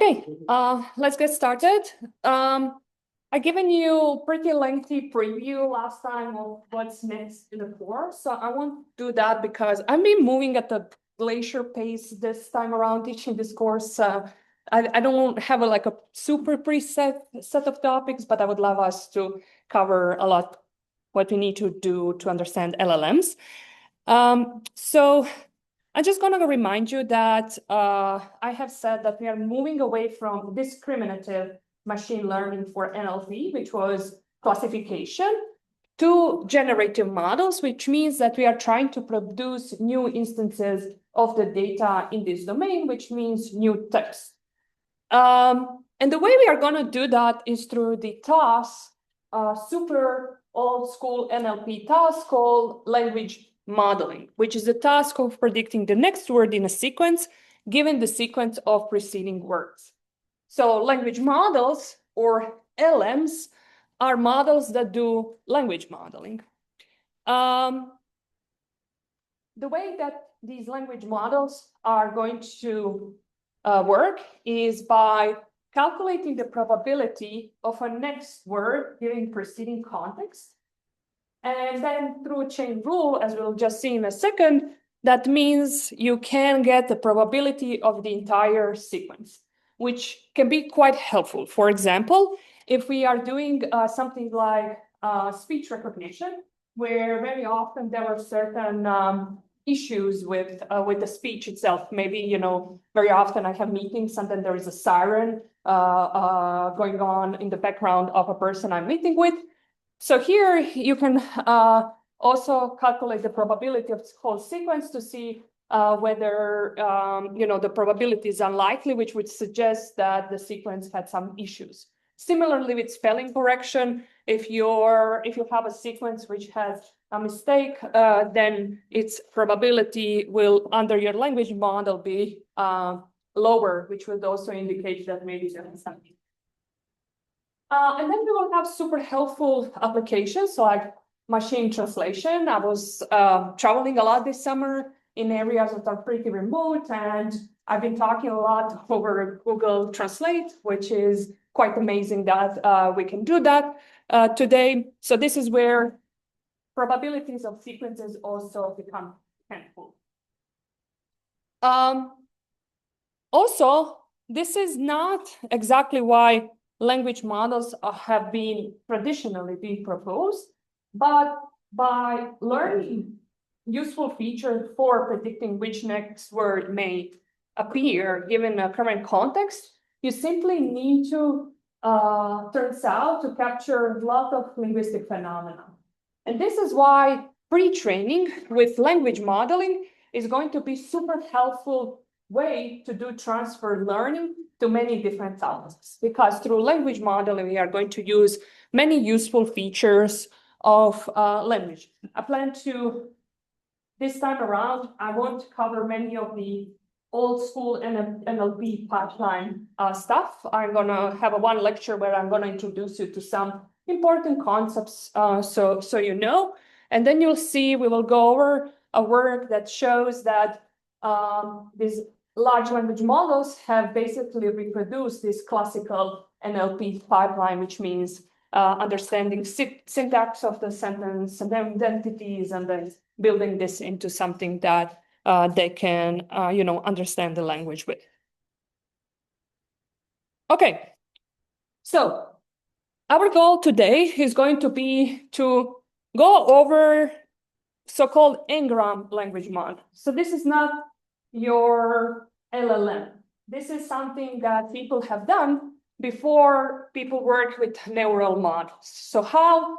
Okay, let's get started. I've given you a pretty lengthy preview last time of what's next in the course. So I won't do that because I've been moving at a glacier pace this time around teaching this course. I don't have a super preset set of topics, but I would love us to cover a lot what we need to do to understand LLMs. So I'm just going to remind you that I have said that we are moving away from discriminative machine learning for NLP, which was classification, to generative models, which means that we are trying to produce new instances of the data in this domain, which means new text. And the way we are going to do that is through the task, super old school NLP task called language modeling, which is the task of predicting the next word in a sequence, given the sequence of preceding words. So language models, or LMs, are models that do language modeling. The way that these language models are going to work is by calculating the probability of a next word given preceding context. And then through a chain rule, as we'll just see in a second, that means you can get the probability of the entire sequence, which can be quite helpful. For example, if we are doing something like speech recognition, where very often there are certain issues with the speech itself. Maybe, very often I have meetings and then there is a siren going on in the background of a person I'm meeting with. So here you can also calculate the probability of this whole sequence to see whether the probability is unlikely, which would suggest that the sequence had some issues. Similarly, with spelling correction, if you have a sequence which has a mistake, then its probability will, under your language model, be lower, which would also indicate that maybe there is something. And then we will have super helpful applications like machine translation. I was traveling a lot this summer in areas that are pretty remote, and I've been talking a lot over Google Translate, which is quite amazing that we can do that today. So this is where probabilities of sequences also become helpful. Also, this is not exactly why language models have been traditionally proposed, but by learning useful features for predicting which next word may appear given a current context, you simply need to, turns out, to capture a lot of linguistic phenomena. And this is why pre-training with language modeling is going to be super helpful way to do transfer learning to many different tasks, because through language modeling, we are going to use many useful features of language. I plan to, this time around, I won't cover many of the old school NLP pipeline stuff. I'm gonna have one lecture where I'm gonna introduce you to some important concepts so you know. And then you'll see we will go over a work that shows that these large language models have basically reproduced this classical NLP pipeline, which means understanding syntax of the sentence and then identities, and then building this into something that they can, understand the language with. Okay, so our goal today is going to be to go over so-called n-gram language model. So this is not your LLM. This is something that people have done before people worked with neural models. So how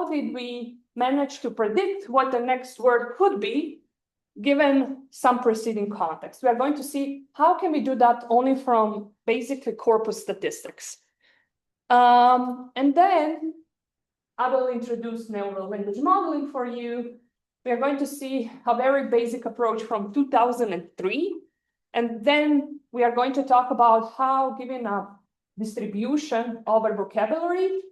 did we manage to predict what the next word could be given some preceding context? We are going to see how can we do that only from basically corpus statistics. And then I will introduce neural language modeling for you. We are going to see a very basic approach from 2003. And then we are going to talk about how, given a distribution of our vocabulary,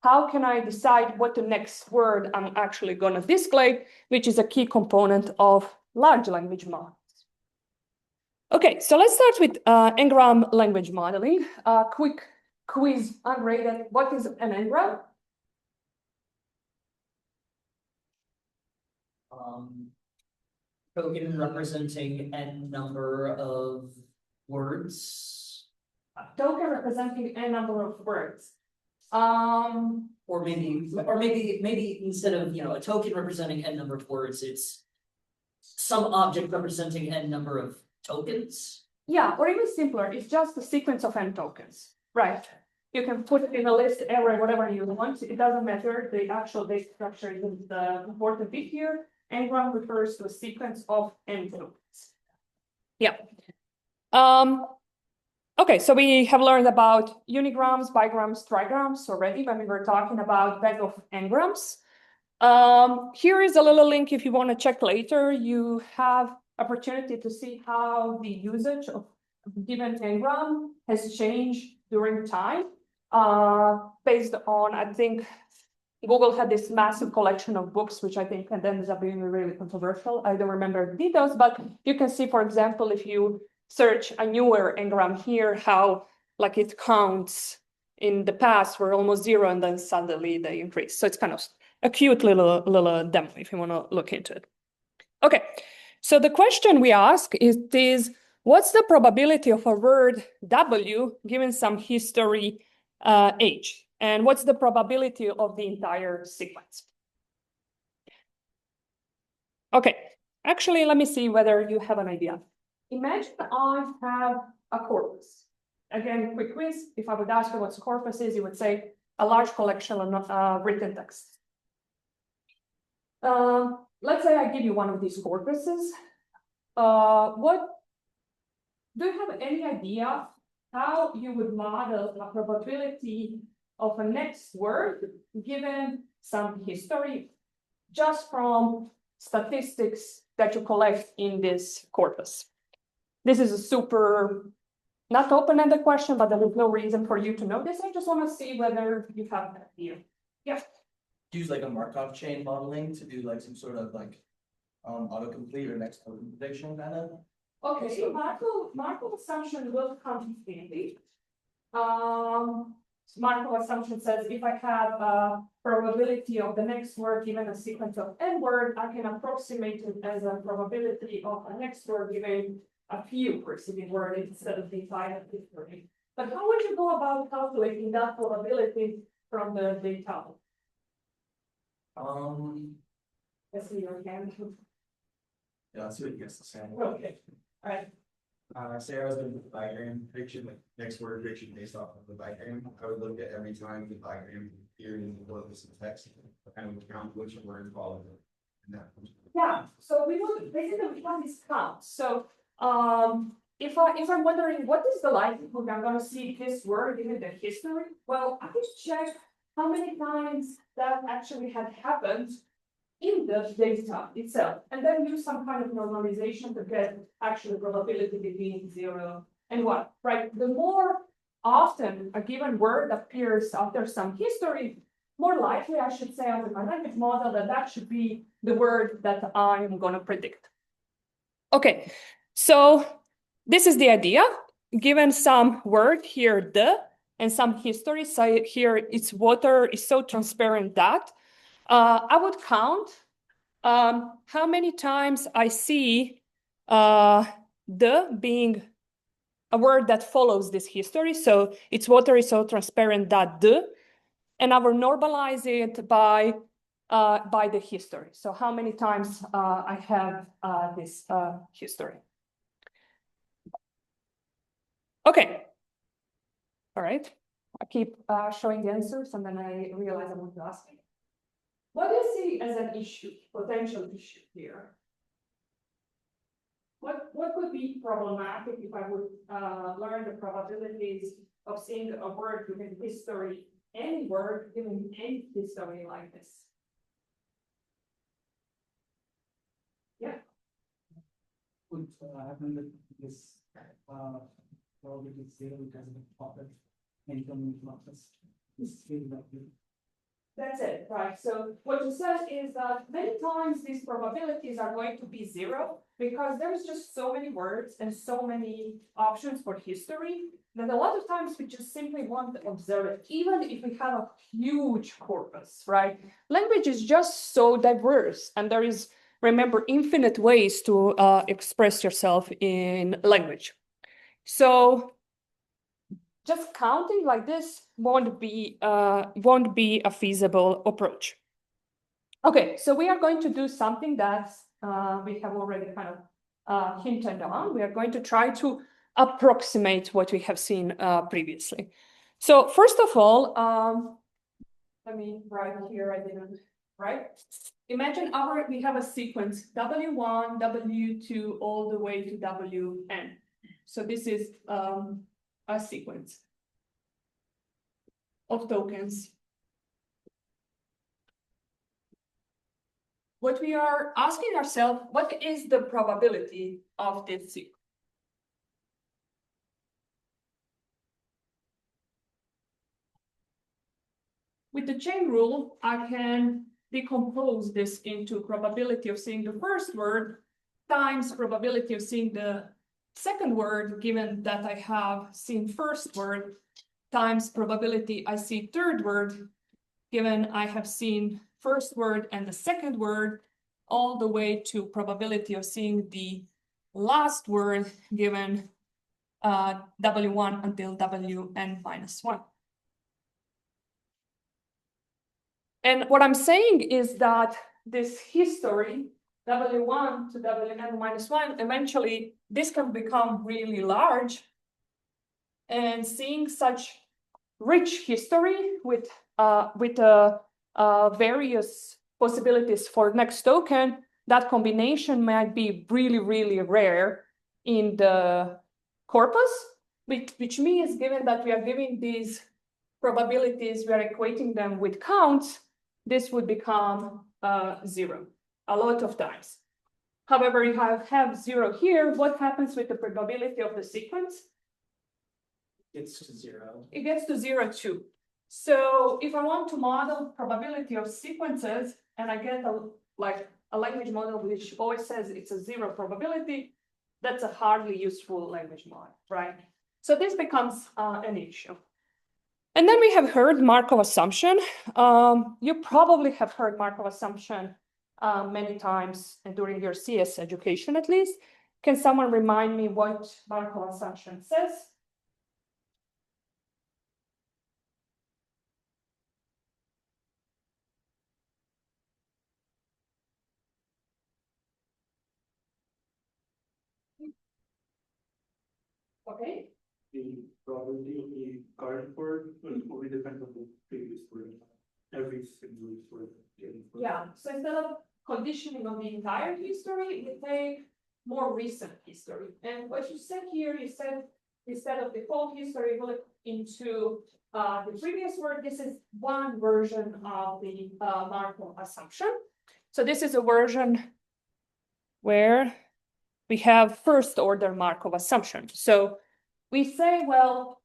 how can I decide what the next word I'm actually going to display, which is a key component of large language models. Okay, so let's start with n-gram language modeling. Quick quiz, unrated. What is an n-gram? Token representing n number of words. Token representing n number of words. Or maybe instead of, a token representing n number of words, it's some object representing n number of tokens. Yeah, or even simpler, it's just a sequence of n tokens, right? You can put it in a list, array, whatever you want. It doesn't matter. The actual data structure isn't the important bit here. N-gram refers to a sequence of n tokens. Yeah. Okay, so we have learned about unigrams, bigrams, trigrams already when we were talking about bag of n-grams. Here is a little link if you want to check later. You have opportunity to see how the usage of given n-gram has changed during time. Based on, I think, Google had this massive collection of books, which I think ended up being really controversial. I don't remember the details, but you can see, for example, if you search a newer n-gram here, how like it counts in the past were almost zero and then suddenly they increase. So it's kind of a cute little demo if you want to look into it. Okay, so the question we ask is what's the probability of a word W given some history H? And what's the probability of the entire sequence? Okay, actually, let me see whether you have an idea. Imagine I have a corpus. Again, quick quiz. If I would ask you what a corpus is, you would say a large collection of written text. Let's say I give you one of these corpuses. Do you have any idea how you would model a probability of a next word given some history just from statistics that you collect in this corpus? This is a super, not open-ended question, but there is no reason for you to know this. I just want to see whether you have an idea. Yeah. Use like a Markov chain modeling to do like some sort of like autocomplete or next token prediction kind of. Okay, so Markov assumption will come in handy. Markov assumption says if I have a probability of the next word given a sequence of n word, I can approximate it as a probability of a next word given a few preceding words instead of the entire history. But how would you go about calculating that probability from the data? I see your hand. Yeah, let's see what you guys are saying. Okay, all right. Say I was doing the bigram prediction, like next word prediction based off of the bigram. I would look at every time the bigram appeared in the corpus of text, and would count which word followed it. Yeah, so we would basically have this count. So if I'm wondering what is the likelihood I'm gonna see this word in the history, well, I can check how many times that actually had happened in the data itself, and then use some kind of normalization to get actual probability between 0 and 1, right? The more often a given word appears after some history, more likely I should say under my language model that should be the word that I'm going to predict. Okay, so this is the idea. Given some word here, the, and some history, so here it's water is so transparent that I would count how many times I see the being a word that follows this history. So it's water is so transparent that the, and I will normalize it by the history. So how many times I have this history. Okay. All right. I keep showing the answers and then I realize I want to ask you. What do you see as an issue, potential issue here? What could be problematic if I would learn the probabilities of seeing a word within history, any word given any history like this? Yeah. Would happen with this probability zero because of the topic and coming process is scaled up. That's it, right? So what you said is that many times these probabilities are going to be zero because there's just so many words and so many options for history that a lot of times we just simply want to observe it, even if we have a huge corpus, right? Language is just so diverse, and there is, remember, infinite ways to express yourself in language. So just counting like this won't be a feasible approach. Okay, so we are going to do something that we have already kind of hinted on. We are going to try to approximate what we have seen previously. So first of all, let me write here. I didn't write. Imagine we have a sequence W1, W2, all the way to Wn. So this is a sequence of tokens. What we are asking ourselves, what is the probability of this sequence? With the chain rule, I can decompose this into probability of seeing the first word times probability of seeing the second word, given that I have seen first word, times probability I see third word, given I have seen first word and the second word, all the way to probability of seeing the last word, given W1 until Wn minus 1. And what I'm saying is that this history, W1 to Wn minus 1, eventually this can become really large. And seeing such rich history with various possibilities for next token, that combination might be really, really rare in the corpus, which means, given that we are giving these probabilities, we are equating them with counts, this would become 0 a lot of times. However, if I have 0 here, what happens with the probability of the sequence? It's to 0. It gets to 0 too. So if I want to model probability of sequences, and I get a language model which always says it's a 0 probability, that's a hardly useful language model, right? So this becomes an issue. And then we have heard Markov assumption. You probably have heard Markov assumption many times during your CS education, at least. Can someone remind me what Markov assumption says? Okay. The probability of the current word will only depend on the previous word. Every single word. Yeah, so instead of conditioning on the entire history, we take more recent history. And what you said here, you said instead of the whole history, we look into the previous word. This is one version of the Markov assumption. So this is a version where we have first order Markov assumption. So we say, well,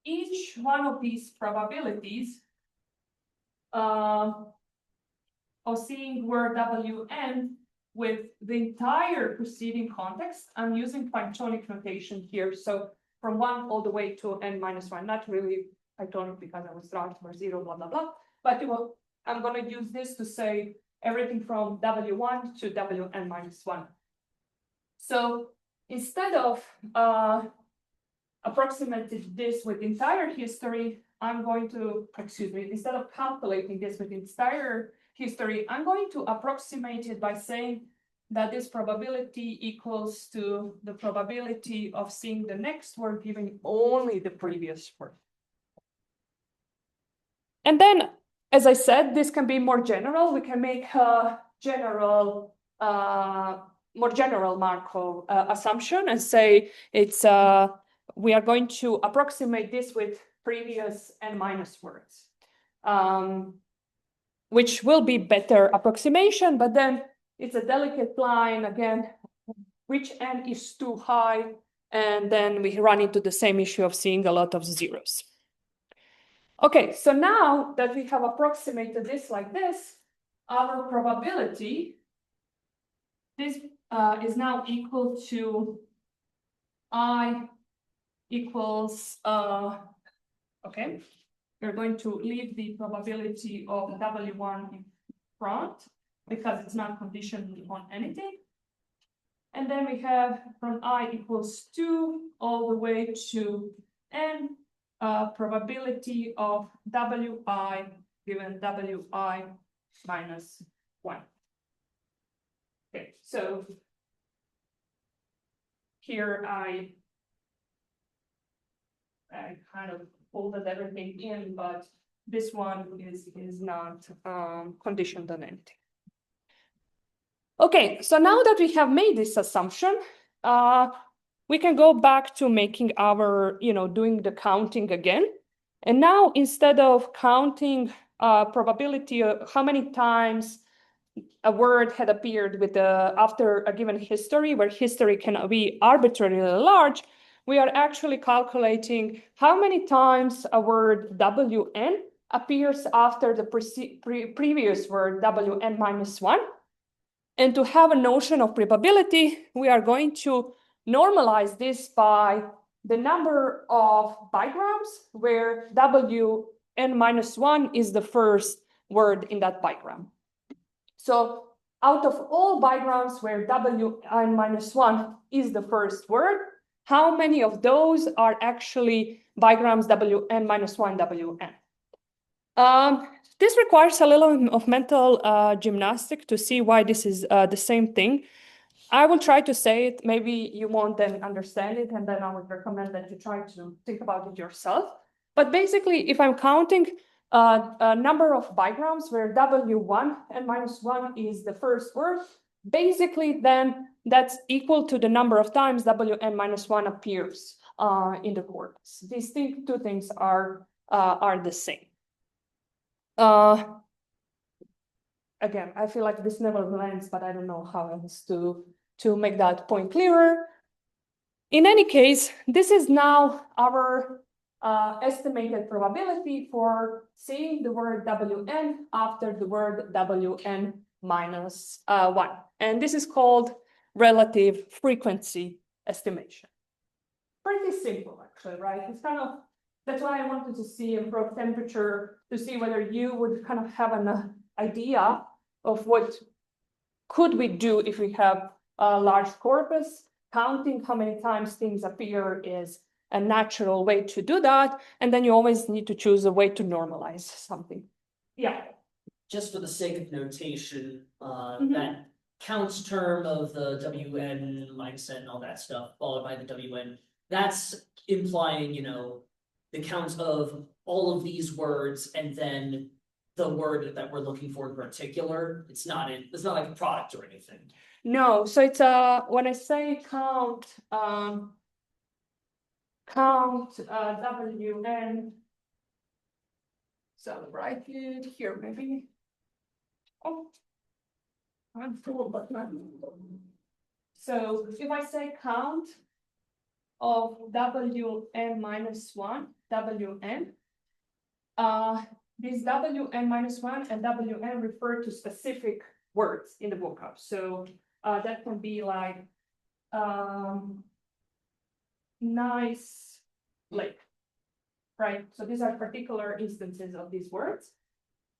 each one of these probabilities of seeing word Wn with the entire preceding context, I'm using Pythonic notation here. So from 1 all the way to n minus 1, not really Pythonic because I was starting for 0, blah, blah, blah. But I'm going to use this to say everything from W1 to Wn minus 1. So instead of approximating this with entire history, I'm going to, instead of calculating this with entire history, I'm going to approximate it by saying that this probability equals to the probability of seeing the next word given only the previous word. And then, as I said, this can be more general. We can make a general, more general Markov assumption and say it's we are going to approximate this with previous n minus words, which will be better approximation, but then it's a delicate line again, which n is too high, and then we run into the same issue of seeing a lot of zeros. Okay, so now that we have approximated this like this, our probability, this is now equal to I equals, okay, we're going to leave the probability of W1 in front because it's not conditioned on anything. And then we have from I equals 2 all the way to N, probability of Wi given Wi minus 1. Okay, so here I kind of folded everything in, but this one is not conditioned on anything. Okay, so now that we have made this assumption, we can go back to making our, doing the counting again. And now instead of counting probability of how many times a word had appeared with after a given history, where history can be arbitrarily large, we are actually calculating how many times a word Wn appears after the previous word Wn minus 1. And to have a notion of probability, we are going to normalize this by the number of bigrams where Wn minus 1 is the first word in that bigram. So out of all bigrams where Wn minus 1 is the first word, how many of those are actually bigrams Wn minus 1 Wn? This requires a little of mental gymnastic to see why this is the same thing. I will try to say it, maybe you won't then understand it, and then I would recommend that you try to think about it yourself. But basically, if I'm counting a number of bigrams where W1 and minus 1 is the first word, basically then that's equal to the number of times Wn minus 1 appears in the corpus. These two things are the same. Again, I feel like this never lands, but I don't know how else to make that point clearer. In any case, this is now our estimated probability for seeing the word Wn after the word Wn minus 1. And this is called relative frequency estimation. Pretty simple, actually, right? It's kind of, that's why I wanted to see a probe temperature to see whether you would kind of have an idea of what could we do if we have a large corpus. Counting how many times things appear is a natural way to do that. And then you always need to choose a way to normalize something. Yeah. Just for the sake of notation, that counts term of the Wn minus n and all that stuff, followed by the Wn, that's implying, the count of all of these words and then the word that we're looking for in particular. It's not like a product or anything. No, so it's when I say count Wn, so write it here maybe. Oh, I'm full, but not. So if I say count of Wn minus 1, Wn, this Wn minus 1 and Wn refer to specific words in the vocab. So that can be like nice lake, right? So these are particular instances of these words.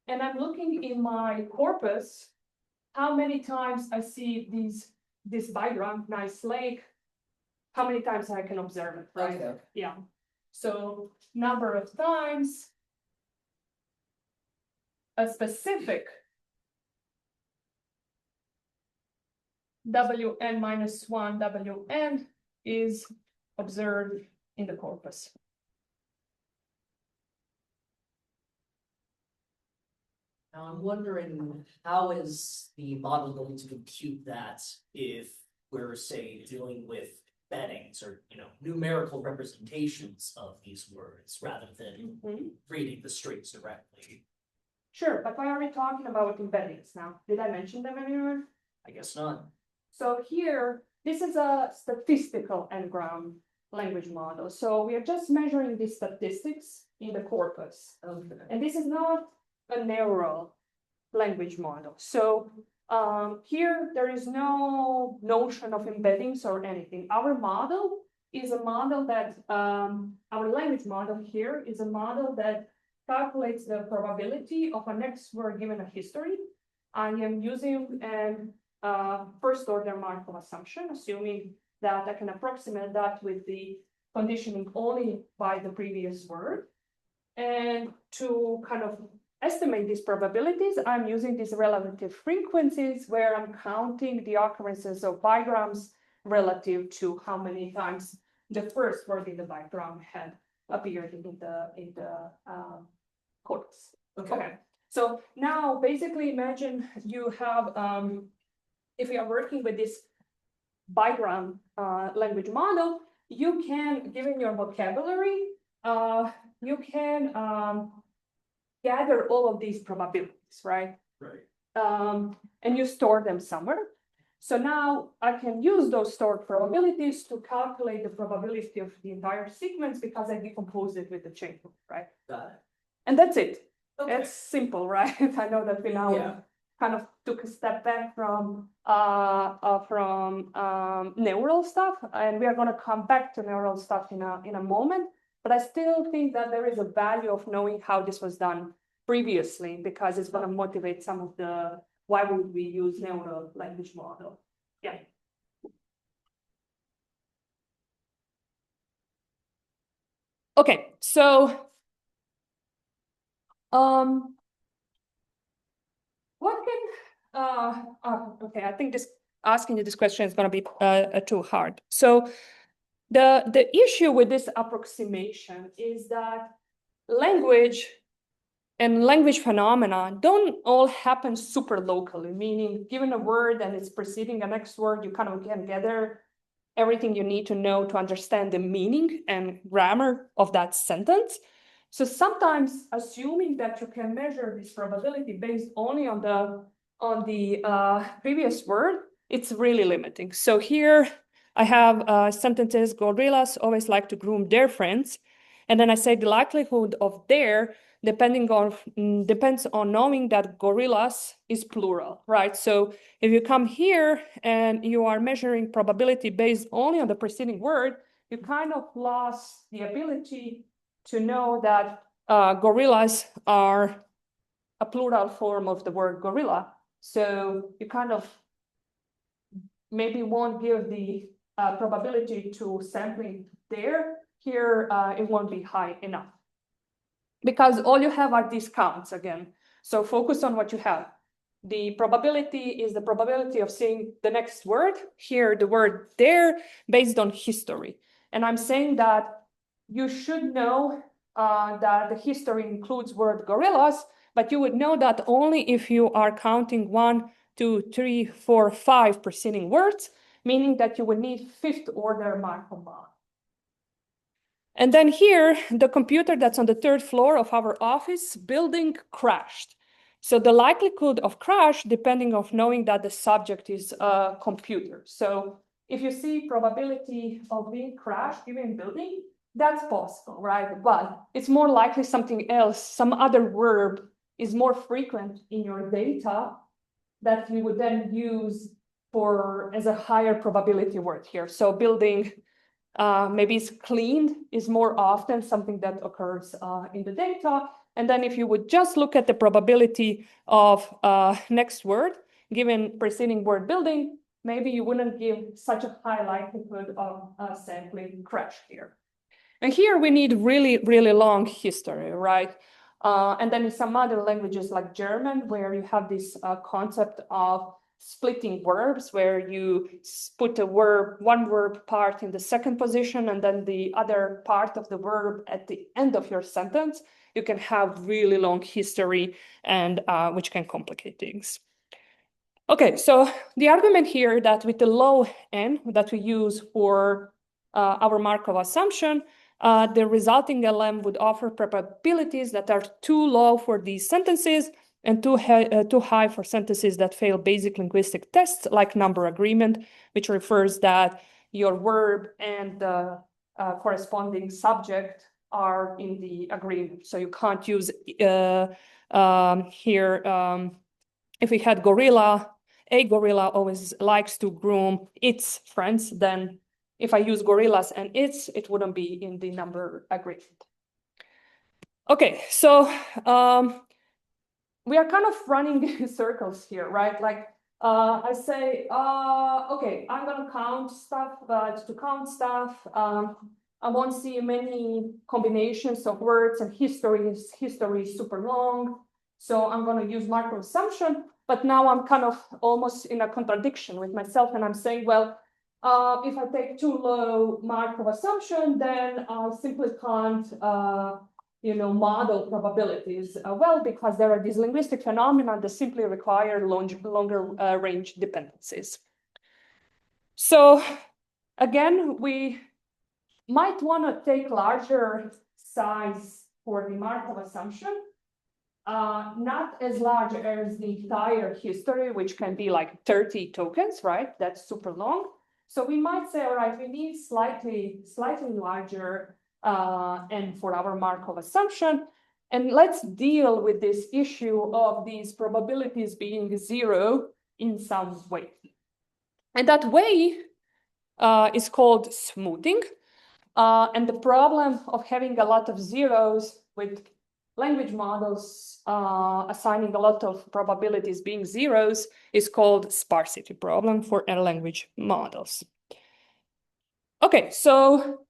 And I'm looking in my corpus, how many times I see this bigram, nice lake, how many times I can observe it, right? Okay. Yeah. So number of times a specific Wn minus 1 Wn is observed in the corpus. Now I'm wondering, how is the model going to compute that if we're, say, dealing with embeddings or numerical representations of these words rather than reading the strings directly? Sure, but why are we talking about embeddings now? Did I mention them anywhere? I guess not. So here, this is a statistical n-gram language model. So we are just measuring the statistics in the corpus. And this is not a neural language model. So here there is no notion of embeddings or anything. Our model is a model that, our language model here is a model that calculates the probability of a next word given a history. I am using an first order Markov assumption, assuming that I can approximate that with the conditioning only by the previous word. And to kind of estimate these probabilities, I'm using these relative frequencies where I'm counting the occurrences of bigrams relative to how many times the first word in the bigram had appeared in the corpus. Okay. So now basically imagine you have, if you are working with this bigram language model, you can, given your vocabulary, you can gather all of these probabilities, right? Right. And you store them somewhere. So now I can use those stored probabilities to calculate the probability of the entire sequence because I decompose it with the chain rule, right? Got it. And that's it. Okay. It's simple, right? I know that we now Yeah. kind of took a step back from neural stuff, and we are going to come back to neural stuff in a moment. But I still think that there is a value of knowing how this was done previously, because it's going to motivate some of the why would we use neural language model. Yeah. Okay, so what can okay, I think this asking you this question is going to be too hard. So the issue with this approximation is that language and language phenomena don't all happen super locally, meaning given a word and it's preceding the next word, you kind of can gather everything you need to know to understand the meaning and grammar of that sentence. So sometimes assuming that you can measure this probability based only on the previous word, it's really limiting. So here I have sentences, gorillas always like to groom their friends. And then I say the likelihood of their depends on knowing that gorillas is plural, right? So if you come here and you are measuring probability based only on the preceding word, you kind of lost the ability to know that gorillas are a plural form of the word gorilla. So you kind of maybe won't give the probability to sampling there. Here, it won't be high enough, because all you have are these counts again. So focus on what you have. The probability is the probability of seeing the next word, here the word there, based on history. And I'm saying that you should know that the history includes word gorillas, but you would know that only if you are counting 1, 2, 3, 4, 5 preceding words, meaning that you would need fifth order Markov model. And then here, the computer that's on the 3rd floor of our office building crashed. So the likelihood of crash, depending on knowing that the subject is a computer. So if you see probability of being crashed given building, that's possible, right? But it's more likely something else, some other verb is more frequent in your data that you would then use for as a higher probability word here. So building maybe is cleaned is more often something that occurs in the data. And then if you would just look at the probability of next word, given preceding word building, maybe you wouldn't give such a high likelihood of sampling crash here. And here we need really, really long history, right? And then in some other languages like German, where you have this concept of splitting verbs, where you put a verb, one verb part in the second position, and then the other part of the verb at the end of your sentence, you can have really long history, and which can complicate things. Okay, so the argument here that with the low n that we use for our Markov assumption, the resulting LM would offer probabilities that are too low for these sentences and too high for sentences that fail basic linguistic tests like number agreement, which refers that your verb and the corresponding subject are in the agreement. So you can't use here, if we had gorilla, a gorilla always likes to groom its friends, then if I use gorillas and its, it wouldn't be in the number agreement. Okay, so we are kind of running in circles here, right? Like I say, okay, I'm gonna count stuff, but to count stuff, I won't see many combinations of words, and history is super long. So I'm gonna use Markov assumption, but now I'm kind of almost in a contradiction with myself, and I'm saying, well, if I take too low Markov assumption, then I simply can't model probabilities well, because there are these linguistic phenomena that simply require longer range dependencies. So again, we might want to take larger size for the Markov assumption, not as large as the entire history, which can be like 30 tokens, right? That's super long. So we might say, all right, we need slightly larger and for our Markov assumption. And let's deal with this issue of these probabilities being zero in some way. And that way is called smoothing. And the problem of having a lot of zeros with language models assigning a lot of probabilities being zeros is called sparsity problem for language models. Okay, so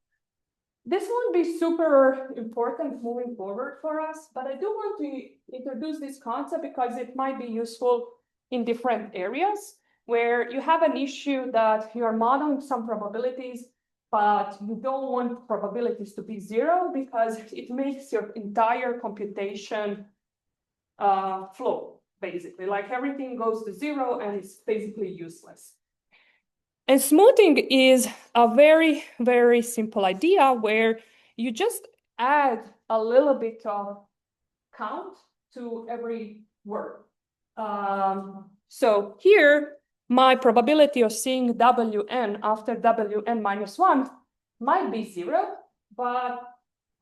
this won't be super important moving forward for us, but I do want to introduce this concept because it might be useful in different areas where you have an issue that you are modeling some probabilities, but you don't want probabilities to be zero because it makes your entire computation flow, basically. Like everything goes to zero and it's basically useless. And smoothing is a very, very simple idea where you just add a little bit of count to every word. So here, my probability of seeing Wn after Wn minus 1 might be zero, but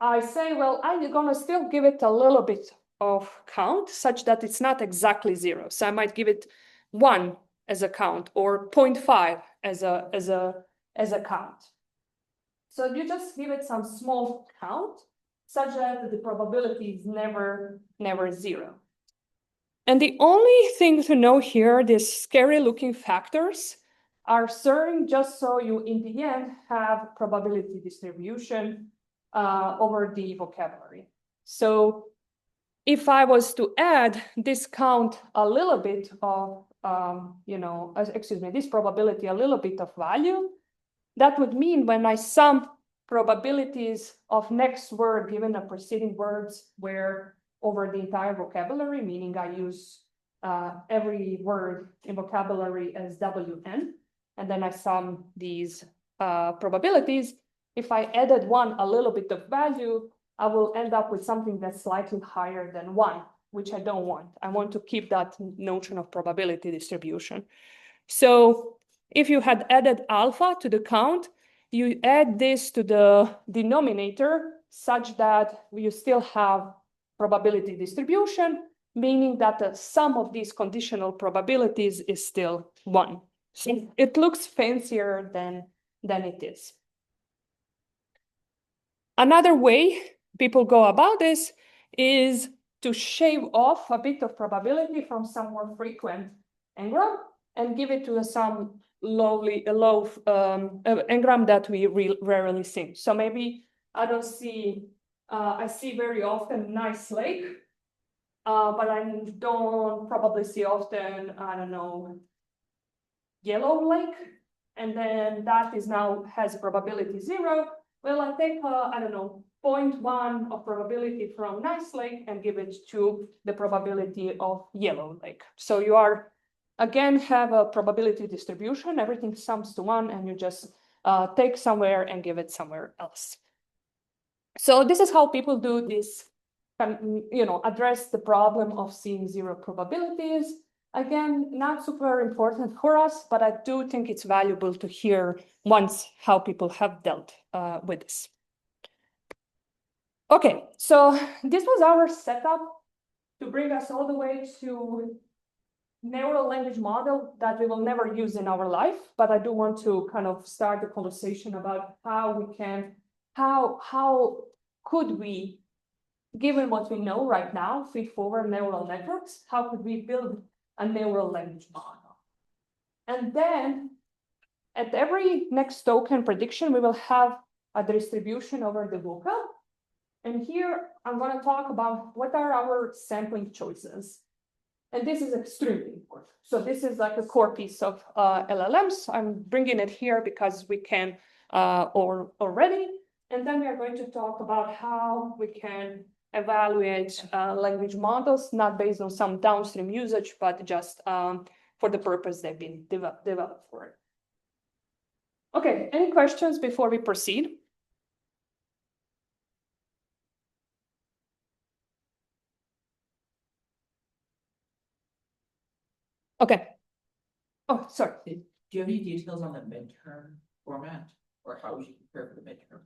I say, well, I'm gonna still give it a little bit of count such that it's not exactly zero. So I might give it 1 as a count or 0.5 as a count. So you just give it some small count such that the probability is never zero. And the only thing to know here, these scary looking factors are serving just so you in the end have probability distribution over the vocabulary. So if I was to add this count a little bit of, this probability a little bit of value, that would mean when I sum probabilities of next word given the preceding words where over the entire vocabulary, meaning I use every word in vocabulary as Wn, and then I sum these probabilities. If I added a little bit of value, I will end up with something that's slightly higher than 1, which I don't want. I want to keep that notion of probability distribution. So if you had added alpha to the count, you add this to the denominator such that you still have probability distribution, meaning that the sum of these conditional probabilities is still 1. So it looks fancier than it is. Another way people go about this is to shave off a bit of probability from some more frequent engram and give it to some low engram that we rarely see. So maybe I don't see, I see very often nice lake, but I don't probably see often, I don't know, yellow lake. And then that is now has probability 0. Well, I take, I don't know, 0.1 of probability from nice lake and give it to the probability of yellow lake. So you are, again, have a probability distribution. Everything sums to 1, and you just take somewhere and give it somewhere else. So this is how people do this, address the problem of seeing 0 probabilities. Again, not super important for us, but I do think it's valuable to hear once how people have dealt with this. Okay, so this was our setup to bring us all the way to neural language model that we will never use in our life, but I do want to kind of start the conversation about how we can, how could we, given what we know right now, feed-forward neural networks, how could we build a neural language model? And then at every next token prediction, we will have a distribution over the vocal. And here I'm going to talk about what are our sampling choices. And this is extremely important. So this is like a core piece of LLMs. I'm bringing it here because we can already. And then we are going to talk about how we can evaluate language models, not based on some downstream usage, but just for the purpose they've been developed for. Okay, any questions before we proceed? Okay. Oh, sorry. Do you have any details on the midterm format or how we should prepare for the midterm?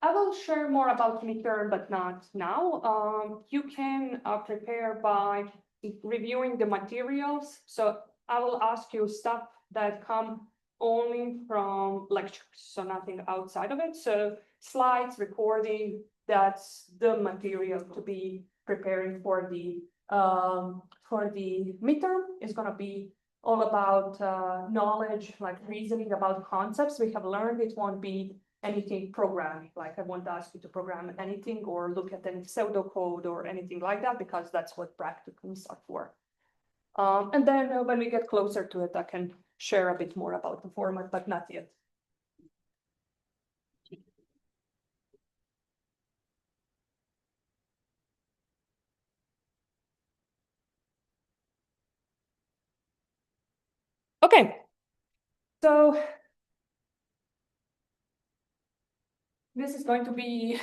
I will share more about midterm, but not now. You can prepare by reviewing the materials. So I will ask you stuff that come only from lectures, so nothing outside of it. So slides, recording, that's the material to be preparing for the midterm. Is going to be all about knowledge, like reasoning about concepts we have learned. It won't be anything programming, like I won't ask you to program anything or look at any pseudocode or anything like that, because that's what practicums are for. And then when we get closer to it, I can share a bit more about the format, but not yet. Okay, so this is going to be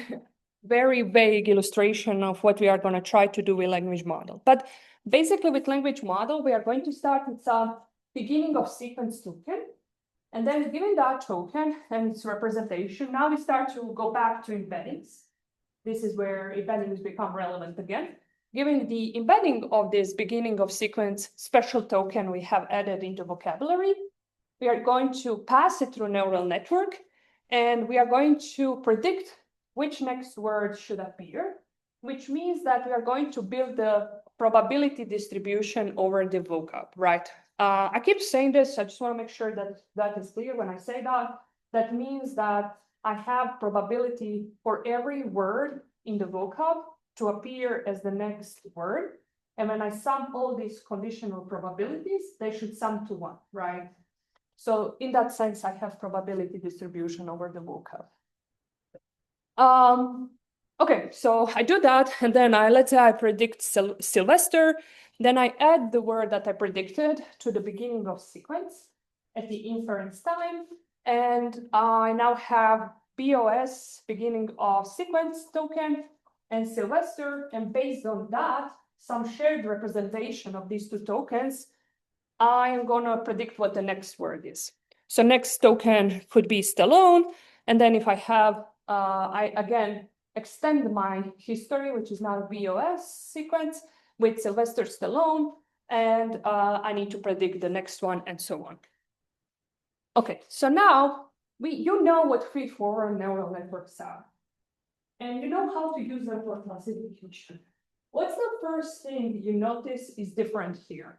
very vague illustration of what we are going to try to do with language model. But basically with language model, we are going to start with some beginning of sequence token. And then given that token and its representation, now we start to go back to embeddings. This is where embeddings become relevant again. Given the embedding of this beginning of sequence special token we have added into vocabulary, we are going to pass it through neural network, and we are going to predict which next word should appear, which means that we are going to build the probability distribution over the vocab, right? I keep saying this, I just want to make sure that that is clear when I say that. That means that I have probability for every word in the vocab to appear as the next word. And when I sum all these conditional probabilities, they should sum to 1, right? So in that sense, I have probability distribution over the vocab. Okay, so I do that, and then let's say I predict Sylvester, then I add the word that I predicted to the beginning of sequence at the inference time, and I now have BOS, beginning of sequence token, and Sylvester, and based on that, some shared representation of these two tokens, I am going to predict what the next word is. So next token could be Stallone, and then if I have, I again extend my history, which is now BOS sequence with Sylvester Stallone, and I need to predict the next one and so on. Okay, so now you know what feed-forward neural networks are, and you know how to use them for classification. What's the first thing you notice is different here?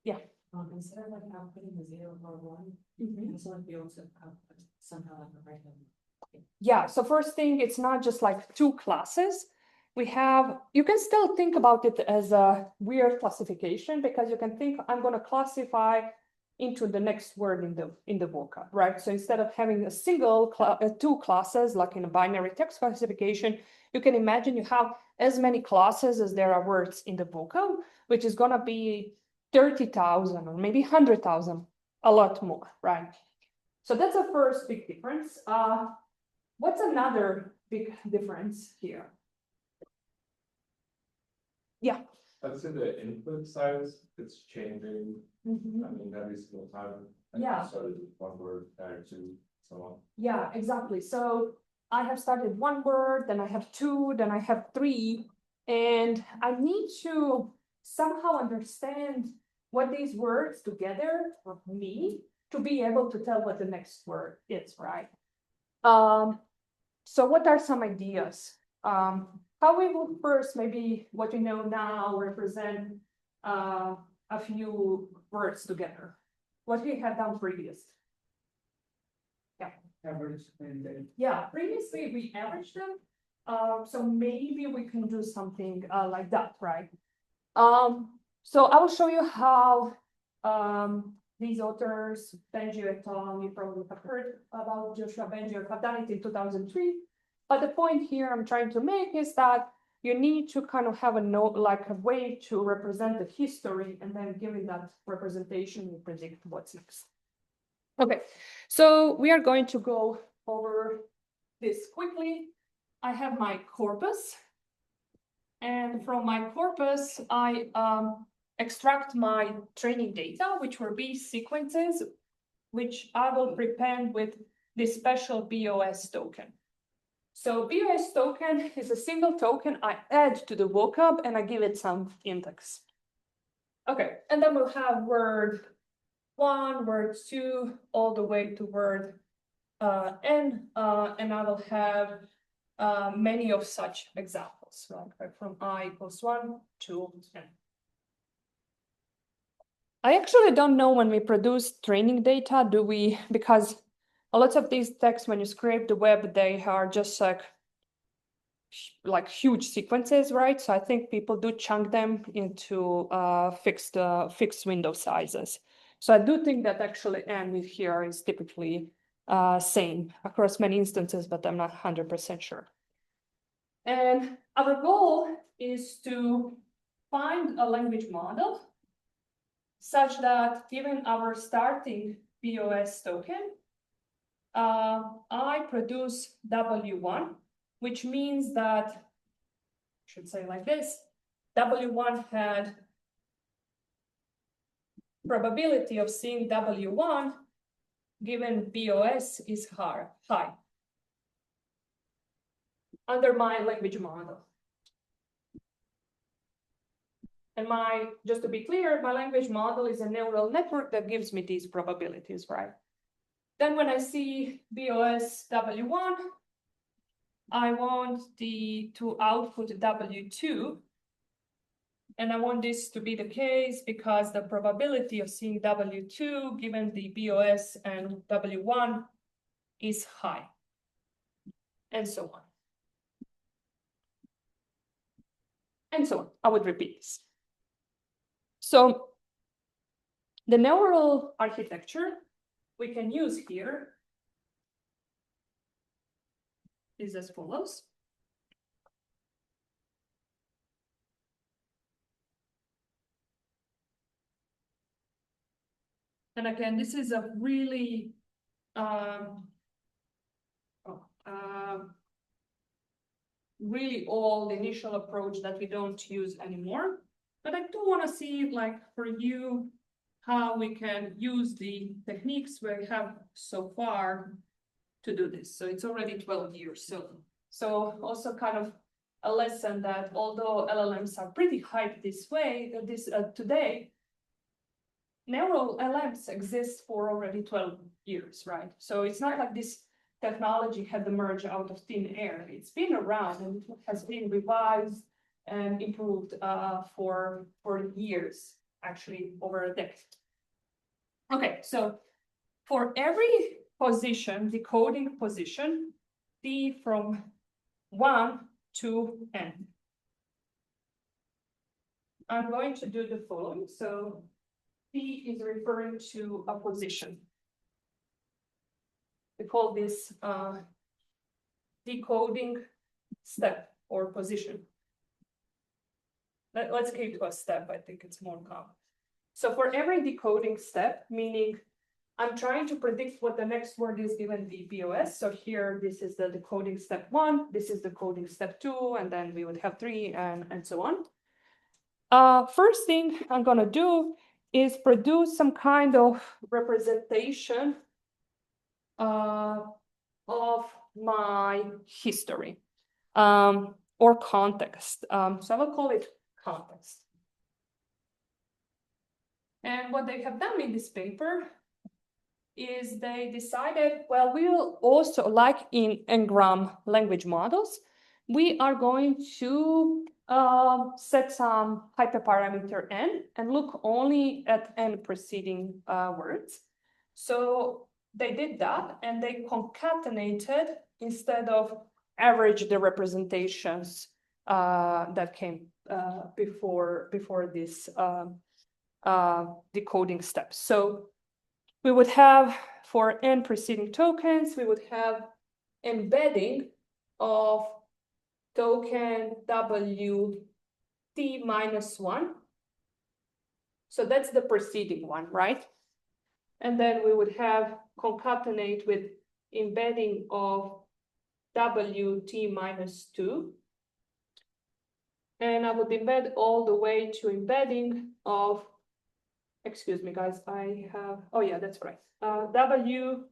Yeah. Instead of like outputting the 0 or 1, it's like be able to output somehow like a random. Yeah, so first thing, it's not just like two classes. We have, you can still think about it as a weird classification, because you can think I'm going to classify into the next word in the vocab, right? So instead of having a single two classes like in a binary text classification, you can imagine you have as many classes as there are words in the vocab, which is going to be 30,000 or maybe 100,000, a lot more, right? So that's the first big difference. What's another big difference here? Yeah. I'd say the input size, it's changing, Mhm. I mean, every single time. Yeah. Started with one word, added two, so on. Yeah, exactly. So I have started one word, then I have two, then I have three. And I need to somehow understand what these words together for me to be able to tell what the next word is, right? So what are some ideas? How we will first, maybe what you know now, represent a few words together. What we have done previous. Average and then. Yeah, previously we averaged them, so maybe we can do something like that, right? So I will show you how these authors, Bengio et al., you probably have heard about Joshua Bengio, have done it in 2003. But the point here I'm trying to make is that you need to kind of have a note, like a way to represent the history, and then given that representation, you predict what's next. Okay, so we are going to go over this quickly. I have my corpus. And from my corpus, I extract my training data, which will be sequences, which I will prepend with this special BOS token. So BOS token is a single token I add to the vocab and I give it some index. Okay, and then we'll have word 1, word 2, all the way to word n, and I will have many of such examples, right? From I equals 1 to n. I actually don't know when we produce training data, do we, because a lot of these texts, when you scrape the web, they are just like huge sequences, right? So I think people do chunk them into fixed window sizes. So I do think that actually n with here is typically same across many instances, but I'm not 100% sure. And our goal is to find a language model such that given our starting BOS token, I produce W1, which means that, I should say like this, W1 had probability of seeing W1 given BOS is high under my language model. And just to be clear, my language model is a neural network that gives me these probabilities, right? Then when I see BOS W1, I want to output W2. And I want this to be the case because the probability of seeing W2 given the BOS and W1 is high. And so on. And so on. I would repeat this. So the neural architecture we can use here is as follows. And again, this is a really really old initial approach that we don't use anymore. But I do want to see, like, for you, how we can use the techniques we have so far to do this. So it's already 12 years. So also kind of a lesson that although LLMs are pretty hyped this way, today, neural LLMs exist for already 12 years, right? So it's not like this technology had emerged out of thin air. It's been around and it has been revised and improved for years, actually over a decade. Okay, so for every position, decoding position, D from 1 to n. I'm going to do the following. So P is referring to a position. We call this decoding step or position. Let's keep to a step. I think it's more common. So for every decoding step, meaning I'm trying to predict what the next word is given the BOS. So here, this is the decoding step 1, this is the decoding step 2, and then we would have 3 and so on. First thing I'm gonna do is produce some kind of representation of my history or context. So I will call it context. And what they have done in this paper is they decided, well, we will also, like in Ngram language models, we are going to set some hyperparameter n and look only at n preceding words. So they did that and they concatenated instead of average the representations that came before this decoding step. So we would have for n preceding tokens, we would have embedding of token W t minus 1. So that's the preceding one, right? And then we would have concatenate with embedding of W t minus 2. And I would embed all the way to embedding of, excuse me, guys, I have, oh yeah, that's right. W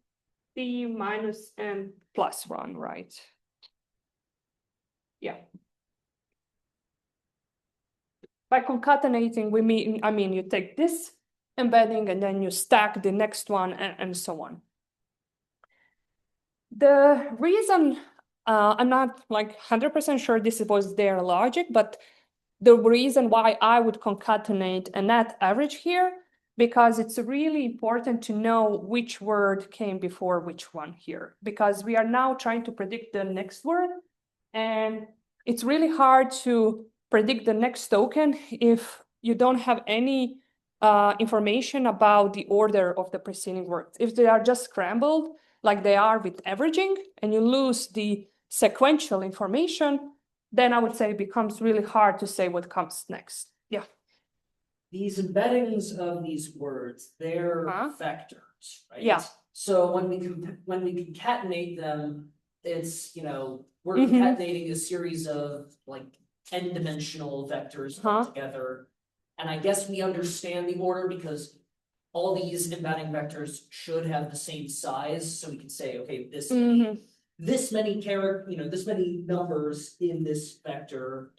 t minus n plus 1, right? Yeah. By concatenating, we mean, you take this embedding and then you stack the next one and so on. The reason, I'm not like 100% sure this was their logic, but the reason why I would concatenate a net average here, because it's really important to know which word came before which one here, because we are now trying to predict the next word. And it's really hard to predict the next token if you don't have any information about the order of the preceding words. If they are just scrambled, like they are with averaging, and you lose the sequential information, then I would say it becomes really hard to say what comes next. Yeah. These embeddings of these words, they're vectors, right? Yeah. So when we concatenate them, it's, we're Mhm. concatenating a series of like n-dimensional vectors together. And I guess we understand the order because all these embedding vectors should have the same size. So we can say, okay, this many this many numbers in this vector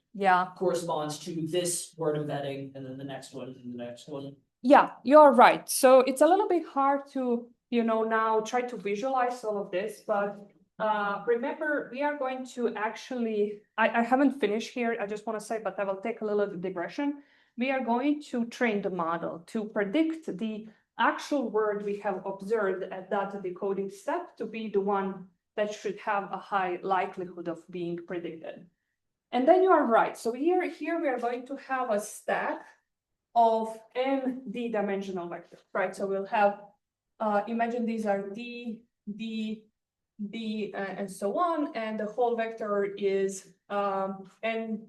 corresponds to this word embedding, and then the next one and the next one. Yeah, you're right. So it's a little bit hard to, now try to visualize all of this, but remember, we are going to actually, I haven't finished here, I just want to say, but I will take a little digression. We are going to train the model to predict the actual word we have observed at that decoding step to be the one that should have a high likelihood of being predicted. And then you are right. So here we are going to have a stack of n d-dimensional vectors, right? So we'll have, imagine these are d, d, d, and so on, and the whole vector is n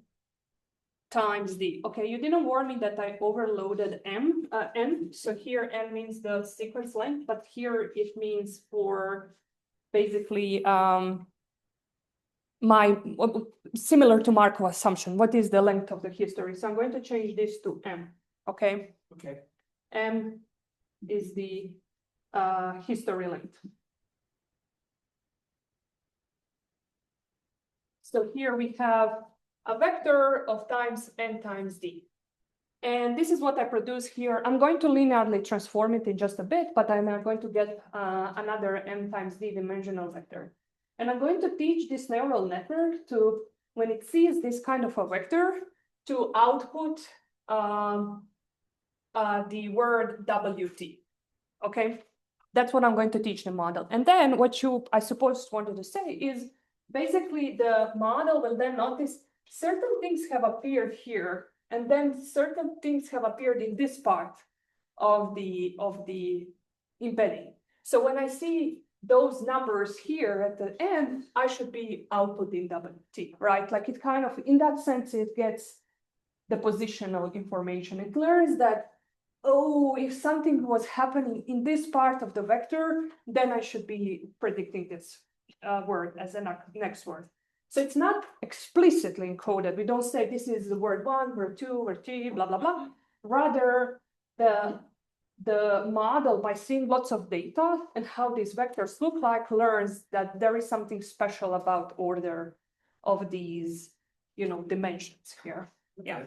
times d. Okay, you didn't warn me that I overloaded n. So here n means the sequence length, but here it means for basically similar to Markov assumption. What is the length of the history? So I'm going to change this to m. Okay. Okay. M is the history length. So here we have a vector of times n times d. And this is what I produce here. I'm going to linearly transform it in just a bit, but I'm going to get another m times d dimensional vector. And I'm going to teach this neural network to, when it sees this kind of a vector, to output the word WT. Okay, that's what I'm going to teach the model. And then what you, I suppose, wanted to say is basically the model will then notice certain things have appeared here, and then certain things have appeared in this part of the embedding. So when I see those numbers here at the end, I should be outputting WT, right? Like it kind of, in that sense, it gets the positional information. It learns that, oh, if something was happening in this part of the vector, then I should be predicting this word as the next word. So it's not explicitly encoded. We don't say this is the word 1, word 2, word 3, blah, blah, blah. Rather, the model, by seeing lots of data and how these vectors look like, learns that there is something special about order of these, dimensions here. Yeah.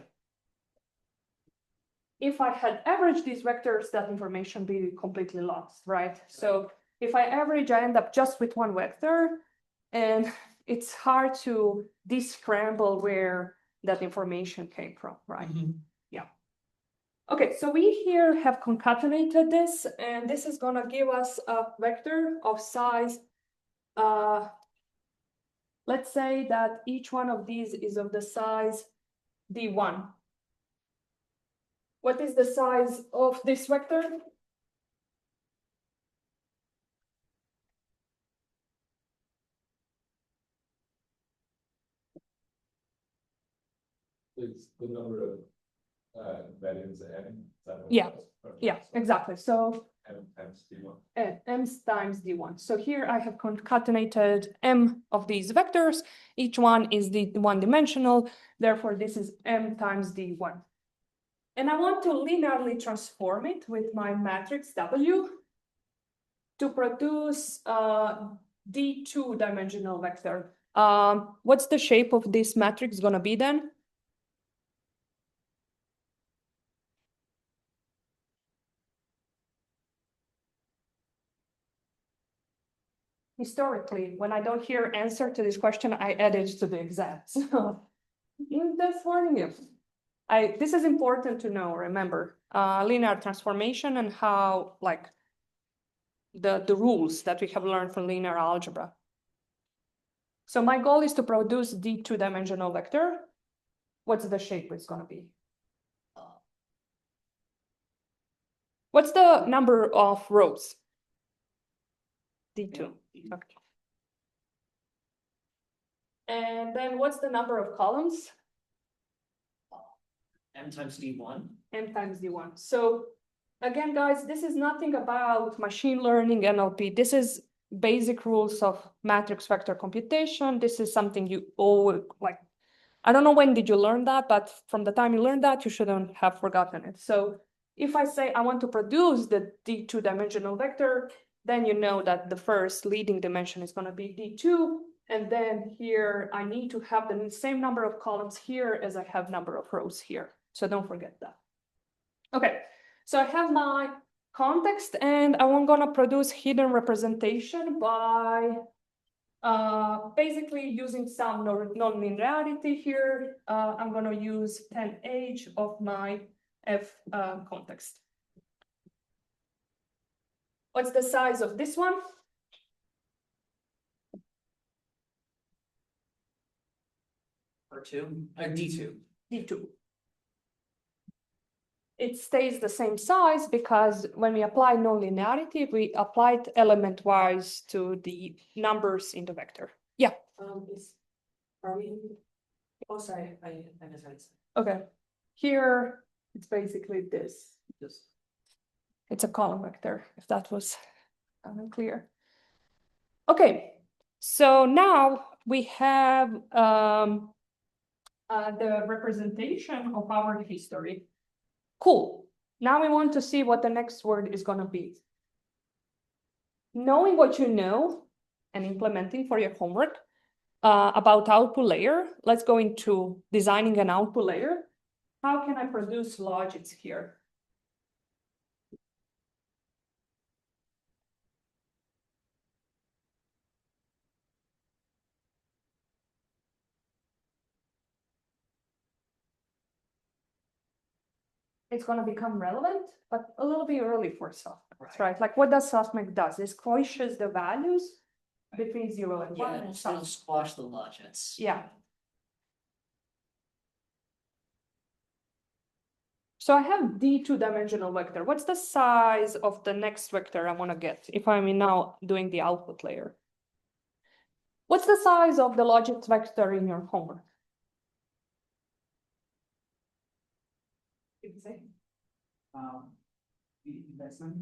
If I had averaged these vectors, that information be completely lost, right? So if I average, I end up just with one vector, and it's hard to descramble where that information came from, right? Yeah. Okay, so we here have concatenated this, and this is gonna give us a vector of size. Let's say that each one of these is of the size d1. What is the size of this vector? It's the number of embeddings n. Yeah. Yeah, exactly. So M times d1. m times d1. So here I have concatenated m of these vectors. Each one is the one-dimensional. Therefore, this is m times d1. And I want to linearly transform it with my matrix W to produce a d2-dimensional vector. What's the shape of this matrix gonna be then? Historically, when I don't hear answer to this question, I add it to the exam. So that's warning you. This is important to know, remember, linear transformation and how, like, the rules that we have learned from linear algebra. So my goal is to produce the two-dimensional vector. What's the shape it's gonna be? What's the number of rows? D2. Okay. And then what's the number of columns? M times D1. M times D1. So again, guys, this is nothing about machine learning, NLP. This is basic rules of matrix vector computation. This is something you all like. I don't know when did you learn that, but from the time you learned that, you shouldn't have forgotten it. So if I say I want to produce the D2-dimensional vector, then you know that the first leading dimension is going to be D2. And then here, I need to have the same number of columns here as I have number of rows here. So don't forget that. Okay, so I have my context, and I'm going to produce hidden representation by basically using some non-linearity here. I'm going to use 10H of my F context. What's the size of this one? R2, D2. D2. It stays the same size because when we apply non-linearity, we applied element-wise to the numbers in the vector. Yeah. Are we? Oh, sorry, I misread. Okay. Here, it's basically this. It's a column vector, if that was unclear. Okay, so now we have the representation of our history. Cool. Now we want to see what the next word is going to be. Knowing what you know and implementing for your homework about output layer, let's go into designing an output layer. How can I produce logics here? It's going to become relevant, but a little bit early for softmax, right? Like what does softmax does? It squashes the values between 0 and 1. Yeah, it'll squash the logics. Yeah. So I have D2-dimensional vector. What's the size of the next vector I want to get if I'm now doing the output layer? What's the size of the logic vector in your homework? Investment.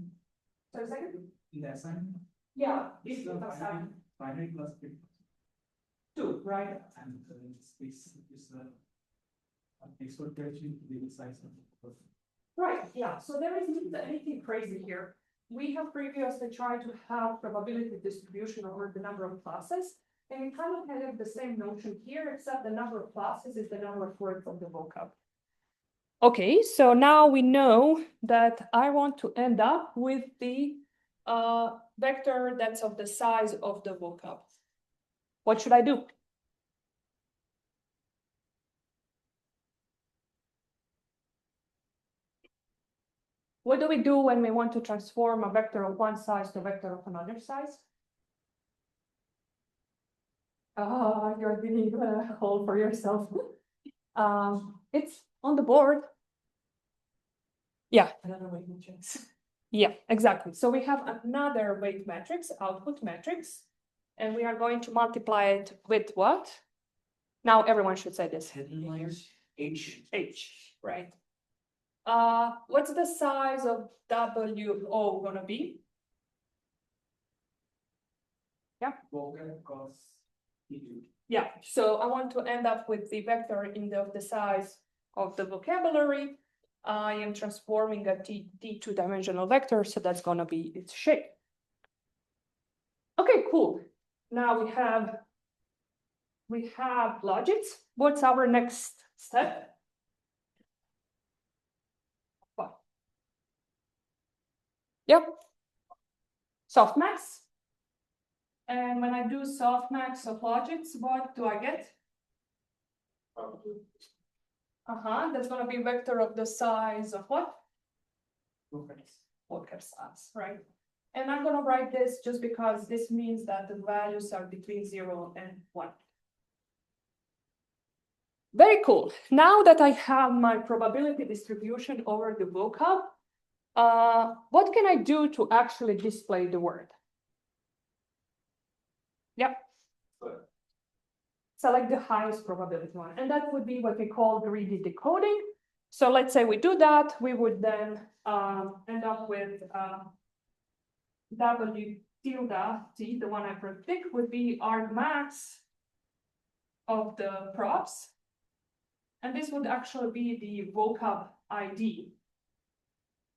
So second? Investment. Yeah. Binary plus 3. 2, right? And this is export direction to the size of. Right, yeah, so there isn't anything crazy here. We have previously tried to have probability distribution over the number of classes. And we kind of have the same notion here, except the number of classes is the number of words of the vocab. Okay, so now we know that I want to end up with the vector that's of the size of the vocab. What should I do? What do we do when we want to transform a vector of one size to a vector of another size? You're digging a hole for yourself. It's on the board. Yeah. Another weight matrix. Yeah, exactly. So we have another weight matrix, output matrix, and we are going to multiply it with what? Now everyone should say this. Hidden layers, H. H, right? What's the size of WO gonna be? Vocab cos EU. Yeah, so I want to end up with the vector in the size of the vocabulary. I am transforming a two-dimensional vector, so that's gonna be its shape. Okay, cool. Now we have logits. What's our next step? What? Yep. Softmax. And when I do softmax of logits, what do I get? That's gonna be vector of the size of what? Vocab size, right? And I'm gonna write this just because this means that the values are between 0 and 1. Very cool. Now that I have my probability distribution over the vocab, what can I do to actually display the word? Yep. Select the highest probability one, and that would be what we call greedy decoding. So let's say we do that, we would then end up with W tilde T, the one I predict, would be argmax of the props. And this would actually be the vocab ID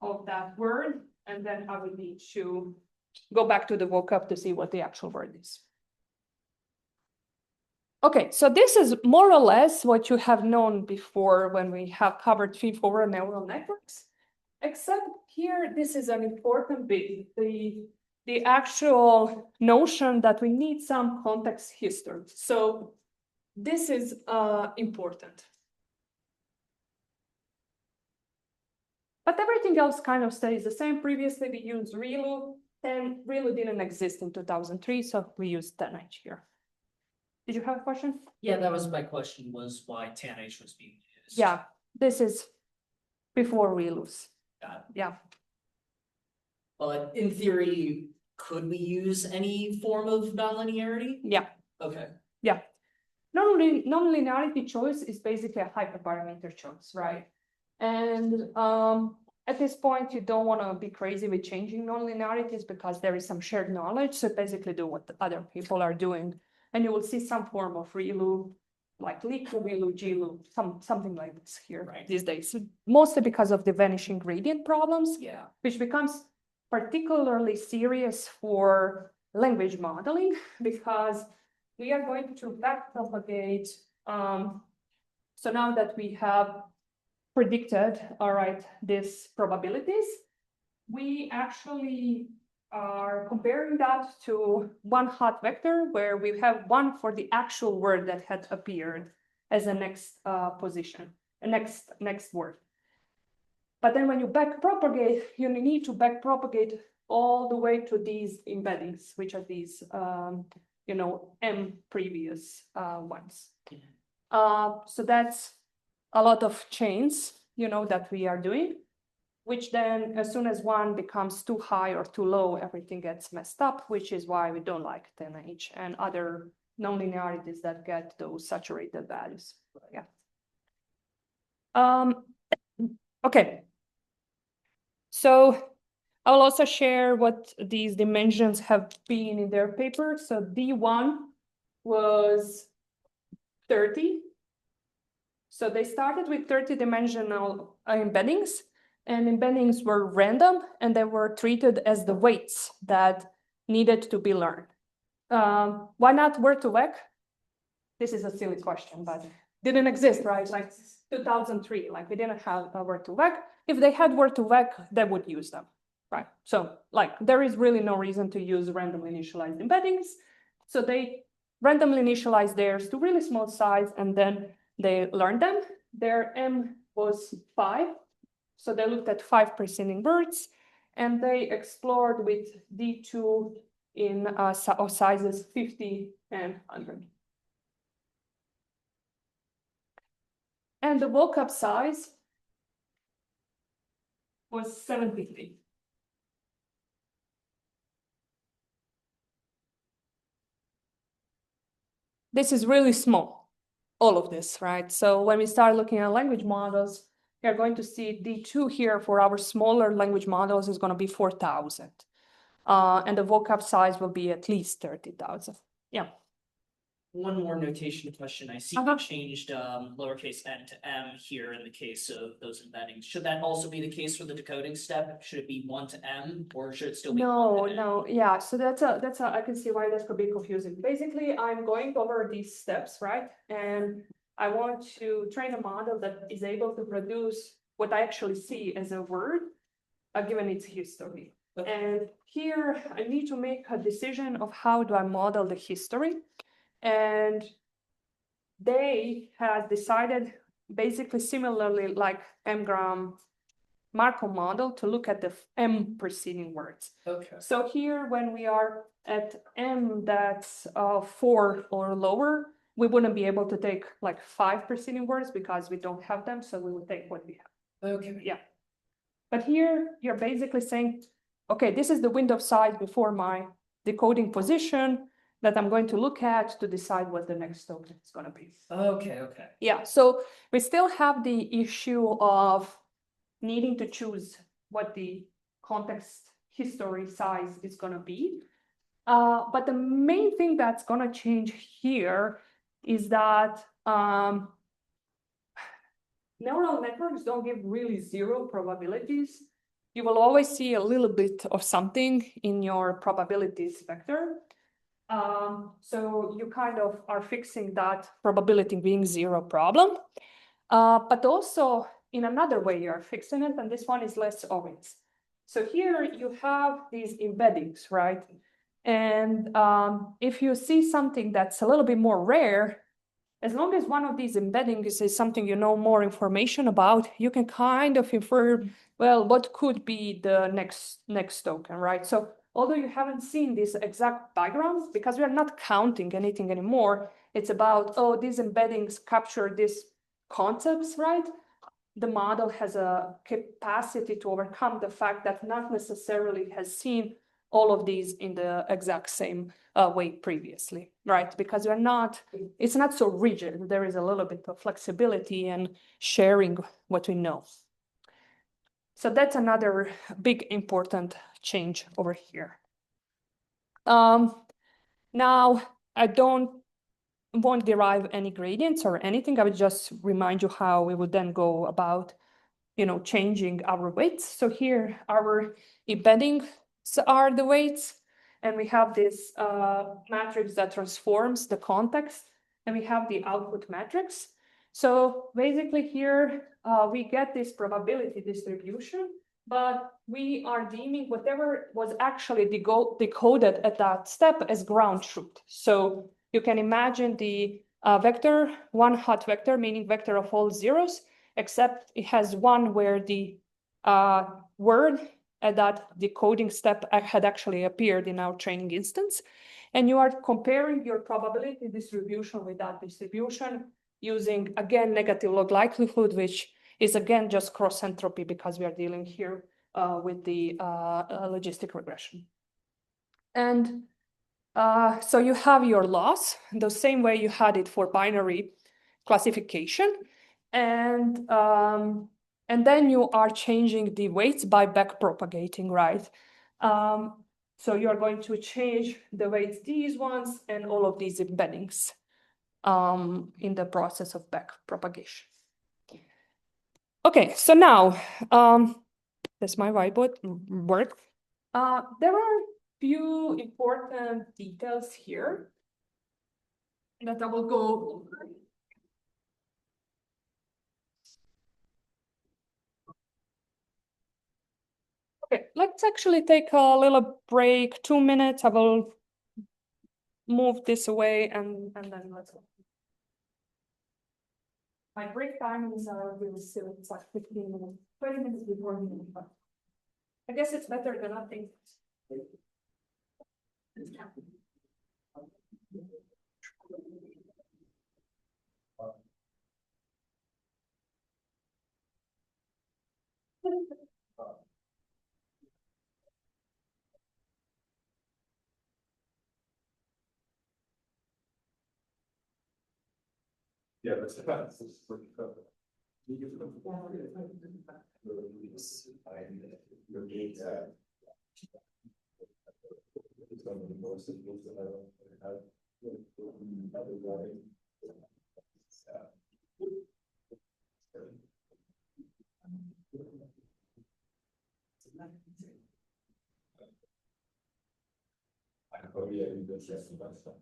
of that word. And then I would need to go back to the vocab to see what the actual word is. Okay, so this is more or less what you have known before when we have covered feed-forward neural networks, except here, this is an important bit, the actual notion that we need some context history. So this is important. But everything else kind of stays the same. Previously, we used ReLU, and ReLU didn't exist in 2003, so we used TANH here. Did you have a question? Yeah, that was my question, was why TANH was being used. Yeah, this is before ReLUs. Got it. Yeah. But in theory, could we use any form of nonlinearity? Yeah. Okay. Non-linearity choice is basically a hyperparameter choice, right? And at this point, you don't want to be crazy with changing non-linearities because there is some shared knowledge. So basically do what the other people are doing. And you will see some form of ReLU, like LeetCode, ReLU, GLU, something like this here these days. So mostly because of the vanishing gradient problems, Yeah. which becomes particularly serious for language modeling because we are going to backpropagate. So now that we have predicted, all right, these probabilities, we actually are comparing that to one hot vector where we have one for the actual word that had appeared as a next position, a next word. But then when you backpropagate, you need to backpropagate all the way to these embeddings, which are these, M previous ones. So that's a lot of chains, that we are doing, which then as soon as one becomes too high or too low, everything gets messed up, which is why we don't like TANH and other nonlinearities that get those saturated values. Yeah. Okay. So I'll also share what these dimensions have been in their paper. So D1 was 30. So they started with 30-dimensional embeddings, and embeddings were random, and they were treated as the weights that needed to be learned. Why not word2vec? This is a silly question, but didn't exist, right? Like 2003, like we didn't have a word2vec. If they had word2vec, they would use them, right? So like there is really no reason to use randomly initialized embeddings. So they randomly initialized theirs to really small size, and then they learned them. Their M was 5. So they looked at 5 preceding words, and they explored with D2 in of sizes 50 and 100. And the vocab size was 73. This is really small, all of this, right? So when we start looking at language models, you're going to see D2 here for our smaller language models is going to be 4,000. And the vocab size will be at least 30,000. Yeah. One more notation question. I see you changed lowercase n to m here in the case of those embeddings. Should that also be the case for the decoding step? Should it be 1 to m, or should it still be 1 to n? No, yeah. So that's a I can see why that could be confusing. Basically, I'm going over these steps, right? And I want to train a model that is able to produce what I actually see as a word, given its history. And here I need to make a decision of how do I model the history. And they had decided basically similarly like mGram Markov model to look at the M preceding words. Okay. So here, when we are at M that's 4 or lower, we wouldn't be able to take like 5 preceding words because we don't have them. So we would take what we have. Okay. Yeah. But here you're basically saying, okay, this is the window size before my decoding position that I'm going to look at to decide what the next token is going to be. Okay, okay. Yeah, so we still have the issue of needing to choose what the context history size is going to be. But the main thing that's going to change here is that neural networks don't give really 0 probabilities. You will always see a little bit of something in your probabilities vector. So you kind of are fixing that probability being 0 problem. But also in another way you are fixing it, and this one is less obvious. So here you have these embeddings, right? And if you see something that's a little bit more rare, as long as one of these embeddings is something you know more information about, you can kind of infer, well, what could be the next token, right? So although you haven't seen these exact diagrams, because we are not counting anything anymore, it's about, oh, these embeddings capture these concepts, right? The model has a capacity to overcome the fact that not necessarily has seen all of these in the exact same way previously, right? Because it's not so rigid. There is a little bit of flexibility and sharing what we know. So that's another big important change over here. Now, I won't derive any gradients or anything. I would just remind you how we would then go about, changing our weights. So here, our embeddings are the weights, and we have this matrix that transforms the context, and we have the output matrix. So basically here, we get this probability distribution, but we are deeming whatever was actually decoded at that step as ground truth. So you can imagine the vector, one hot vector, meaning vector of all zeros, except it has one where the word at that decoding step had actually appeared in our training instance. And you are comparing your probability distribution with that distribution using, again, negative log likelihood, which is, again, just cross entropy because we are dealing here with the logistic regression. And so you have your loss the same way you had it for binary classification. And then you are changing the weights by backpropagating, right? So you are going to change the weights these ones and all of these embeddings in the process of back propagation. Okay, so now that's my whiteboard work. There are few important details here that I will go over. Okay, let's actually take a little break, 2 minutes. I will move this away and then let's go. My break time is really silly. It's like 15 minutes, 20 minutes before meeting, but I guess it's better than nothing. Yeah, that's pretty cool. Oh, yeah, you just said about stuff.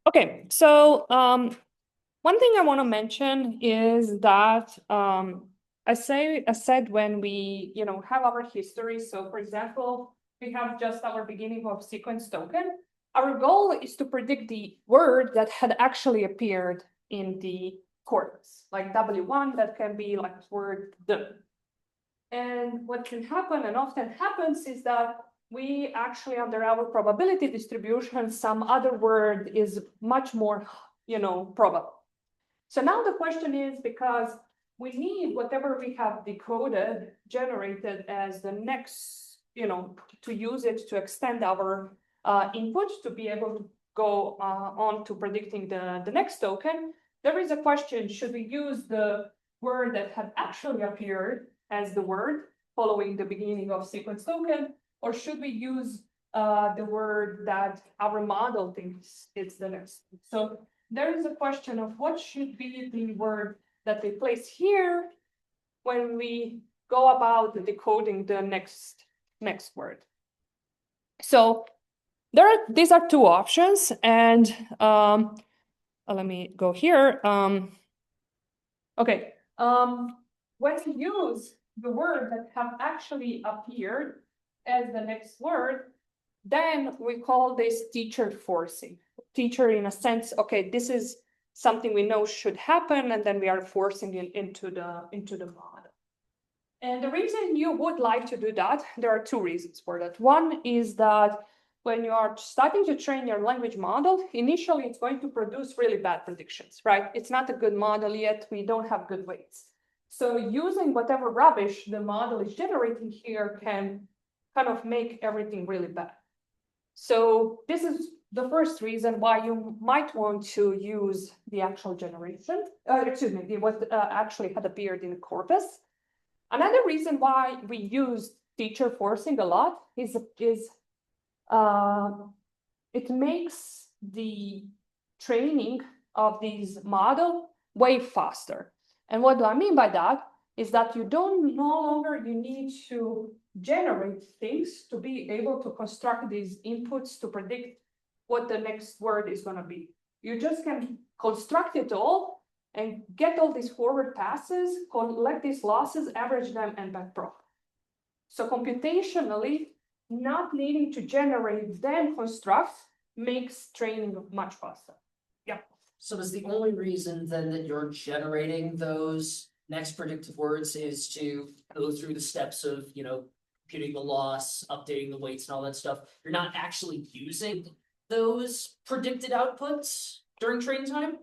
Okay, so one thing I want to mention is that I said when we have our history. So for example, we have just our beginning of sequence token. Our goal is to predict the word that had actually appeared in the corpus, like W1, that can be like word the. And what can happen and often happens is that we actually, under our probability distribution, some other word is much more, probable. So now the question is, because we need whatever we have decoded, generated as the next, to use it to extend our input to be able to go on to predicting the next token. There is a question, should we use the word that had actually appeared as the word following the beginning of sequence token, or should we use the word that our model thinks is the next? So there is a question of what should be the word that we place here when we go about decoding the next word. So these are two options, and let me go here. Okay, when you use the word that have actually appeared as the next word, then we call this teacher forcing. Teacher, in a sense, okay, this is something we know should happen, and then we are forcing it into the model. And the reason you would like to do that, there are two reasons for that. One is that when you are starting to train your language model, initially it's going to produce really bad predictions, right? It's not a good model yet. We don't have good weights. So using whatever rubbish the model is generating here can kind of make everything really bad. So this is the first reason why you might want to use the actual generation, what actually had appeared in the corpus. Another reason why we use teacher forcing a lot is it makes the training of these model way faster. And what do I mean by that? Is that you need to generate things to be able to construct these inputs to predict what the next word is going to be. You just can construct it all and get all these forward passes, collect these losses, average them, and backprop. So computationally, not needing to generate then construct makes training much faster. Yeah. So is the only reason then that you're generating those next predictive words is to go through the steps of, computing the loss, updating the weights and all that stuff? You're not actually using those predicted outputs during training time?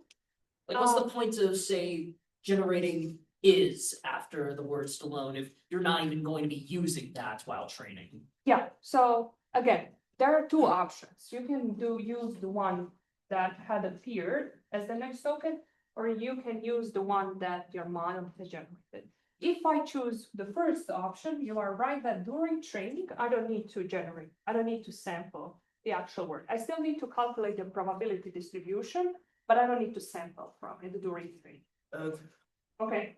Like, what's the point of, say, generating is after the word Stallone if you're not even going to be using that while training? Yeah, so again, there are two options. You can use the one that had appeared as the next token, or you can use the one that your model has generated. If I choose the first option, you are right that during training, I don't need to generate, I don't need to sample the actual word. I still need to calculate the probability distribution, but I don't need to sample from it during training. Okay.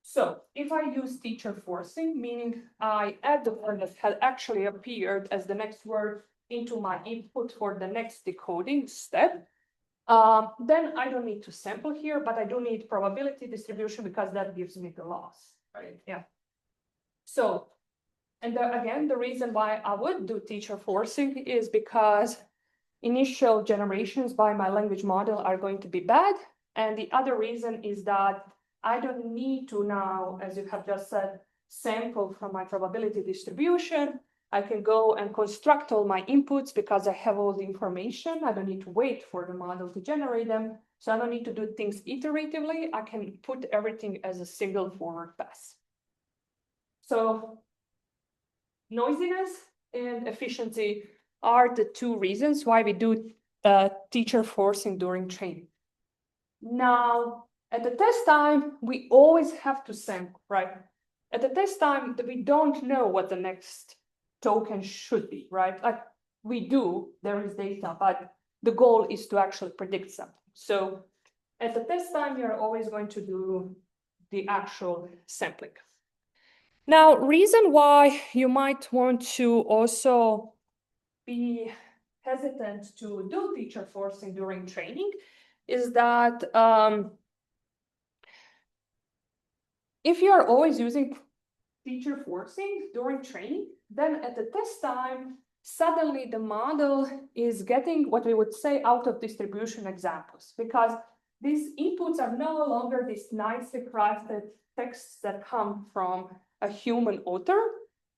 So if I use teacher forcing, meaning I add the word that had actually appeared as the next word into my input for the next decoding step, then I don't need to sample here, but I do need probability distribution because that gives me the loss, right? Yeah. So, and again, the reason why I would do teacher forcing is because initial generations by my language model are going to be bad. And the other reason is that I don't need to now, as you have just said, sample from my probability distribution. I can go and construct all my inputs because I have all the information. I don't need to wait for the model to generate them. So I don't need to do things iteratively. I can put everything as a single forward pass. So noisiness and efficiency are the two reasons why we do teacher forcing during training. Now, at the test time, we always have to sample, right? At the test time, we don't know what the next token should be, right? Like we do, there is data, but the goal is to actually predict something. So at the test time, you're always going to do the actual sampling. Now, reason why you might want to also be hesitant to do teacher forcing during training is that if you are always using teacher forcing during training, then at the test time, suddenly the model is getting what we would say out of distribution examples, because these inputs are no longer these nicely crafted texts that come from a human author.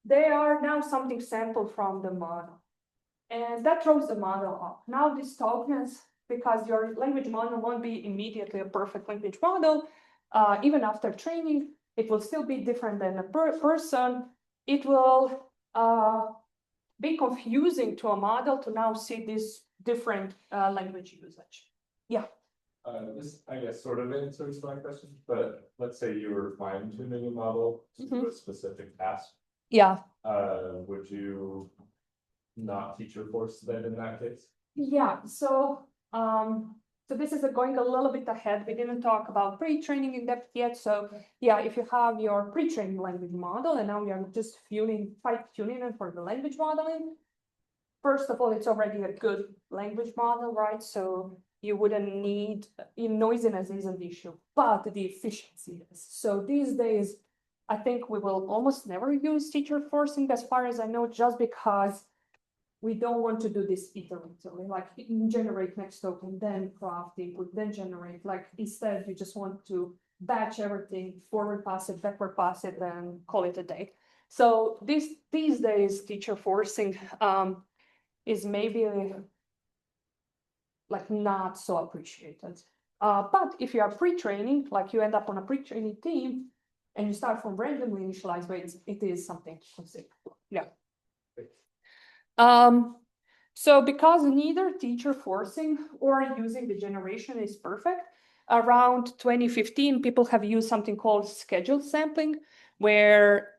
They are now something sampled from the model. And that throws the model off. Now these tokens, because your language model won't be immediately a perfect language model, even after training, it will still be different than a person. It will be confusing to a model to now see this different language usage. Yeah. This, I guess, sort of answers my question, but let's say you were fine-tuning a model to do a specific task. Yeah. Would you not teacher force then in that case? Yeah, so this is going a little bit ahead. We didn't talk about pre-training in depth yet. So yeah, if you have your pre-training language model and now you're just fine-tuning it for the language modeling, first of all, it's already a good language model, right? So you wouldn't need, noisiness is an issue, but the efficiency is. So these days, I think we will almost never use teacher forcing as far as I know, just because we don't want to do this iteratively, like generate next token, then craft input, then generate, like instead you just want to batch everything, forward pass it, backward pass it, and call it a day. So these days, teacher forcing is maybe like not so appreciated. But if you are pre-training, like you end up on a pre-training team and you start from randomly initialized weights, it is something to consider. Yeah. So because neither teacher forcing or using the generation is perfect, around 2015, people have used something called scheduled sampling, where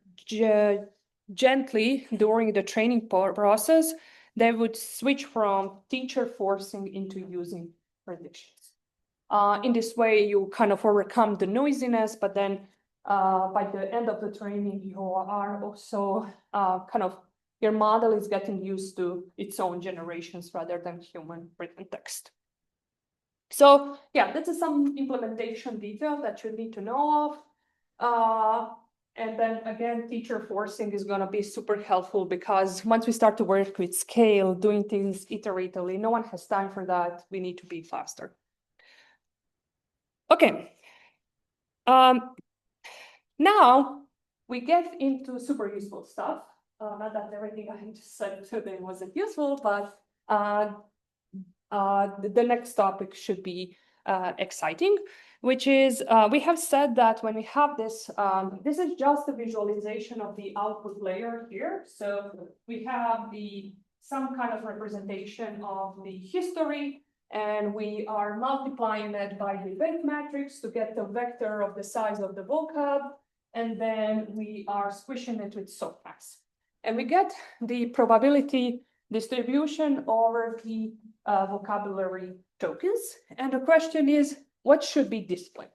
gently during the training process, they would switch from teacher forcing into using predictions. In this way, you kind of overcome the noisiness, but then by the end of the training, you are also kind of, your model is getting used to its own generations rather than human written text. So yeah, this is some implementation detail that you need to know of. And then again, teacher forcing is going to be super helpful, because once we start to work with scale, doing things iteratively, no one has time for that. We need to be faster. Okay. Now we get into super useful stuff. Not that everything I just said today wasn't useful, but the next topic should be exciting, which is we have said that when we have this, this is just a visualization of the output layer here. So we have some kind of representation of the history, and we are multiplying that by the event matrix to get the vector of the size of the vocab, and then we are squishing it with softmax. And we get the probability distribution over the vocabulary tokens. And the question is, what should be displayed?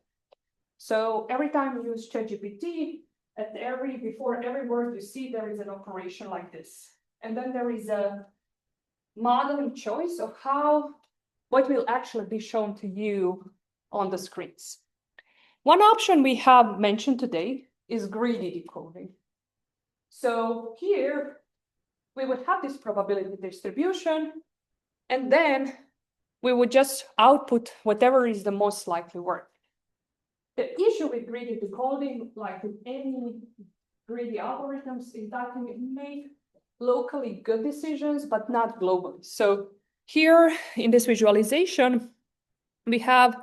So every time you use ChatGPT, before every word you see, there is an operation like this. And then there is a modeling choice of what will actually be shown to you on the screens. One option we have mentioned today is greedy decoding. So here we would have this probability distribution, and then we would just output whatever is the most likely word. The issue with greedy decoding, like with any greedy algorithms, is that you make locally good decisions, but not globally. So here in this visualization, we have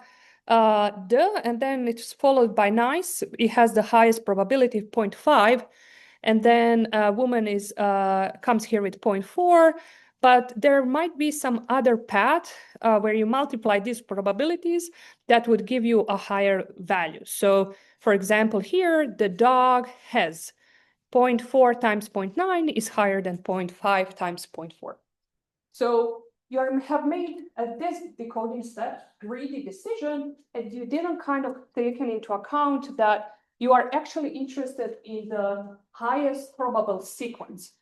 and then it's followed by nice. It has the highest probability of 0.5. And then woman comes here with 0.4, but there might be some other path where you multiply these probabilities that would give you a higher value. So for example, here, the dog has 0.4 times 0.9 is higher than 0.5 times 0.4. So you have made this decoding step, greedy decision, and you didn't kind of take into account that you are actually interested in the highest probable sequence.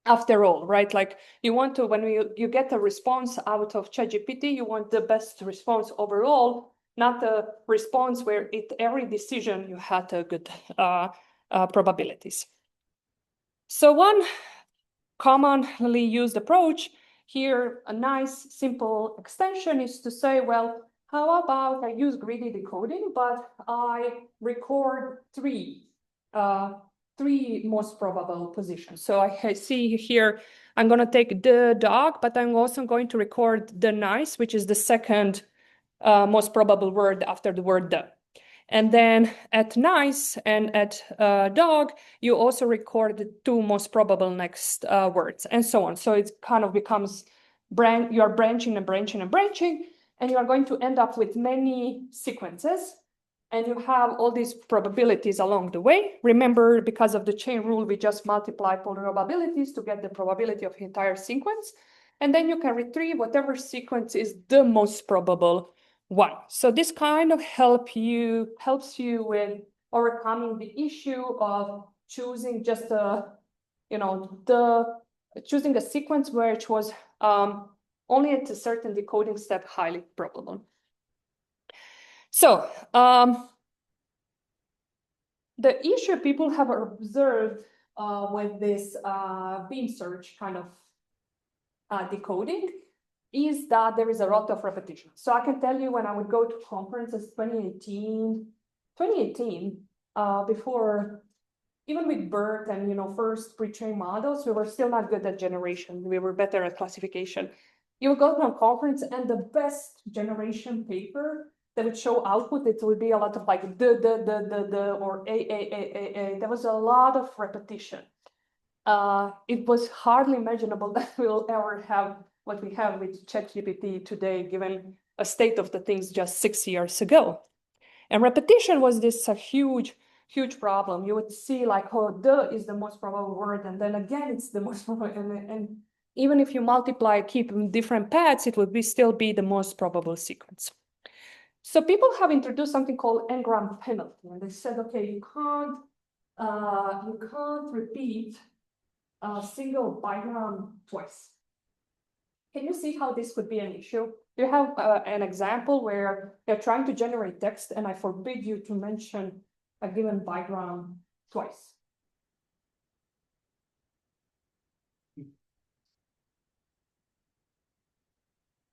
After all, right? Like you want to, when you get a response out of ChatGPT, you want the best response overall, not a response where every decision you had a good probabilities. So one commonly used approach here, a nice simple extension, is to say, well, how about I use greedy decoding, but I record three most probable positions. So I see here, I'm going to take the dog, but I'm also going to record the nice, which is the second most probable word after the word the. And then at nice and at dog, you also record the two most probable next words, and so on. So it kind of becomes, you are branching and branching and branching, and you are going to end up with many sequences, and you have all these probabilities along the way. Remember, because of the chain rule, we just multiply probabilities to get the probability of the entire sequence, and then you can retrieve whatever sequence is the most probable one. So this kind of helps you with overcoming the issue of choosing just the choosing a sequence which was only at a certain decoding step highly probable. So the issue people have observed with this beam search kind of decoding is that there is a lot of repetition. So I can tell you when I would go to conferences 2018, before, even with BERT and first pre-trained models, we were still not good at generation. We were better at classification. You would go to a conference and the best generation paper that would show output, it would be a lot of like or a. There was a lot of repetition. It was hardly imaginable that we'll ever have what we have with ChatGPT today, given a state of the things just 6 years ago. And repetition was this huge problem. You would see like, oh, the is the most probable word, and then again, it's the most probable, and even if you multiply, keep different paths, it would still be the most probable sequence. So people have introduced something called n-gram penalty, and they said, okay, you can't repeat a single bigram twice. Can you see how this could be an issue? You have an example where you're trying to generate text and I forbid you to mention a given bigram twice.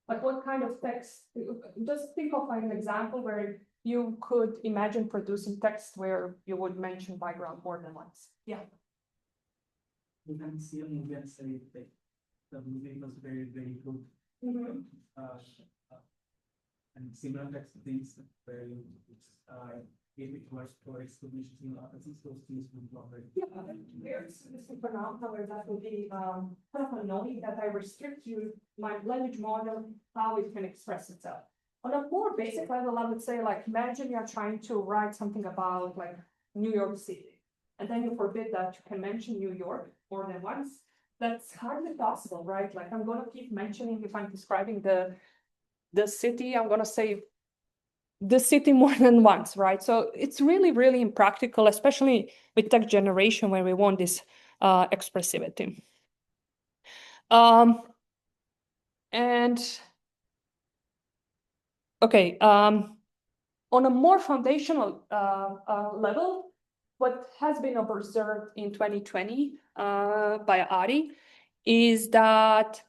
Like what kind of text? Just think of like an example where you could imagine producing text where you would mention bigram more than once. Yeah. You can see a movie and say like the movie was very, very good. Mm-hmm. And similar text things where gave it words for explanations in since those things would already. Yeah, very specific phenomena where that would be kind of annoying that I restrict you my language model, how it can express itself. On a more basic level, I would say, like, imagine you're trying to write something about like New York City, and then you forbid that you can mention New York more than once. That's hardly possible, right? Like I'm gonna keep mentioning, if I'm describing the city, I'm gonna say the city more than once, right? So it's really, really impractical, especially with text generation where we want this expressivity. And okay, on a more foundational level, what has been observed in 2020 by Ari is that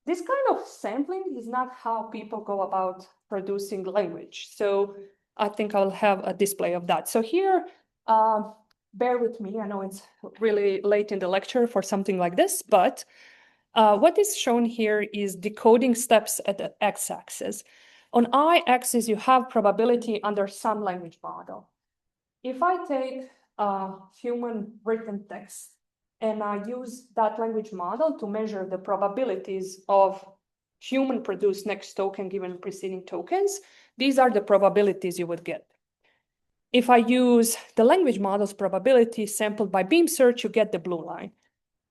this kind of sampling is not how people go about producing language. So I think I'll have a display of that. So here, bear with me. I know it's really late in the lecture for something like this, but what is shown here is decoding steps at the x-axis. On y-axis, you have probability under some language model. If I take human written text and I use that language model to measure the probabilities of human produced next token given preceding tokens, these are the probabilities you would get. If I use the language model's probability sampled by beam search, you get the blue line.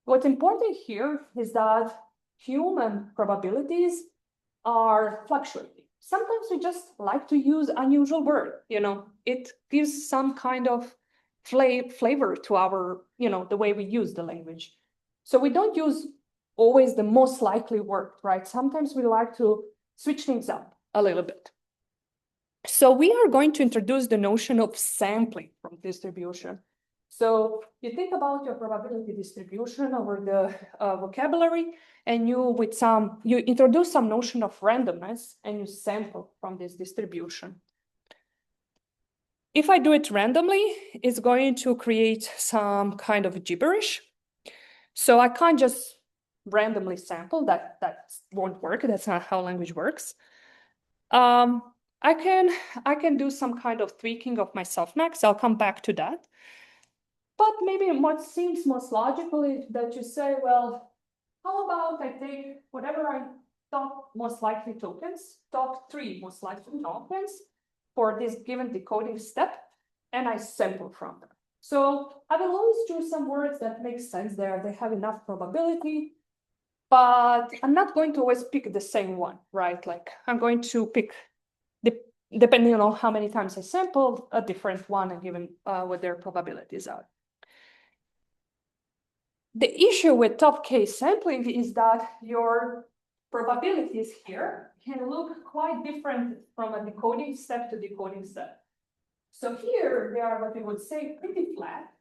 What's important here is that human probabilities are fluctuating. Sometimes we just like to use unusual word, it gives some kind of flavor to our, the way we use the language. So we don't use always the most likely word, right? Sometimes we like to switch things up a little bit. So we are going to introduce the notion of sampling from distribution. So you think about your probability distribution over the vocabulary, and you introduce some notion of randomness, and you sample from this distribution. If I do it randomly, it's going to create some kind of gibberish. So I can't just randomly sample, that won't work. That's not how language works. I can do some kind of tweaking of my softmax. I'll come back to that. But maybe what seems most logical is that you say, well, how about I take whatever I thought most likely tokens, top 3 most likely tokens for this given decoding step, and I sample from them. So I will always choose some words that make sense there. They have enough probability, but I'm not going to always pick the same one, right? Like I'm going to pick, depending on how many times I sampled, a different one and given what their probabilities are. The issue with top case sampling is that your probabilities here can look quite different from a decoding step to decoding step. So here they are what we would say pretty flat,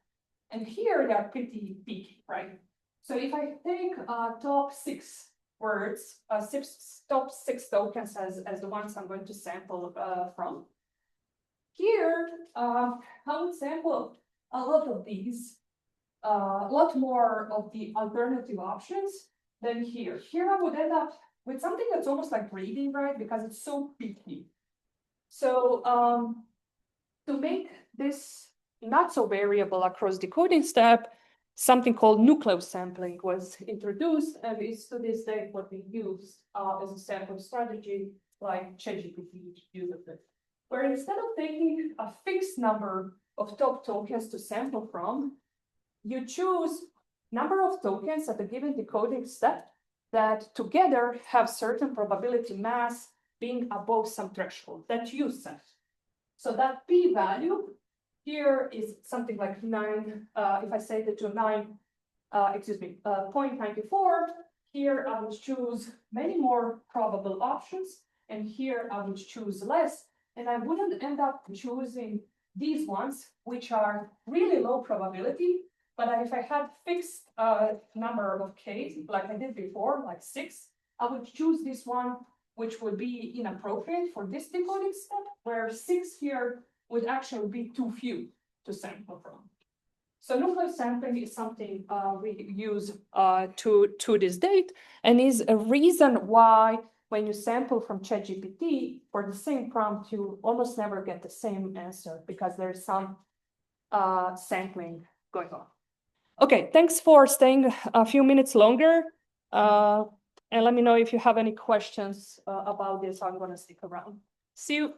and here they are pretty peaky, right? So if I take top 6 words, top 6 tokens as the ones I'm going to sample from, here I would sample a lot of these, a lot more of the alternative options than here. Here I would end up with something that's almost like reading, right? Because it's so peaky. So to make this not so variable across decoding step, something called nucleus sampling was introduced, and is to this day what we use as a sampling strategy, like ChatGPT uses it. Where instead of taking a fixed number of top tokens to sample from, you choose number of tokens at a given decoding step that together have certain probability mass being above some threshold that you set. So that p-value here is something like 9, if I set it to 0.94, here I would choose many more probable options, and here I would choose less, and I wouldn't end up choosing these ones, which are really low probability, but if I had fixed number of Ks, like I did before, like 6, I would choose this one, which would be inappropriate for this decoding step, where 6 here would actually be too few to sample from. So nucleus sampling is something we use to this date, and is a reason why when you sample from ChatGPT for the same prompt, you almost never get the same answer because there's some sampling going on. Okay, thanks for staying a few minutes longer. And let me know if you have any questions about this. I'm going to stick around. See you.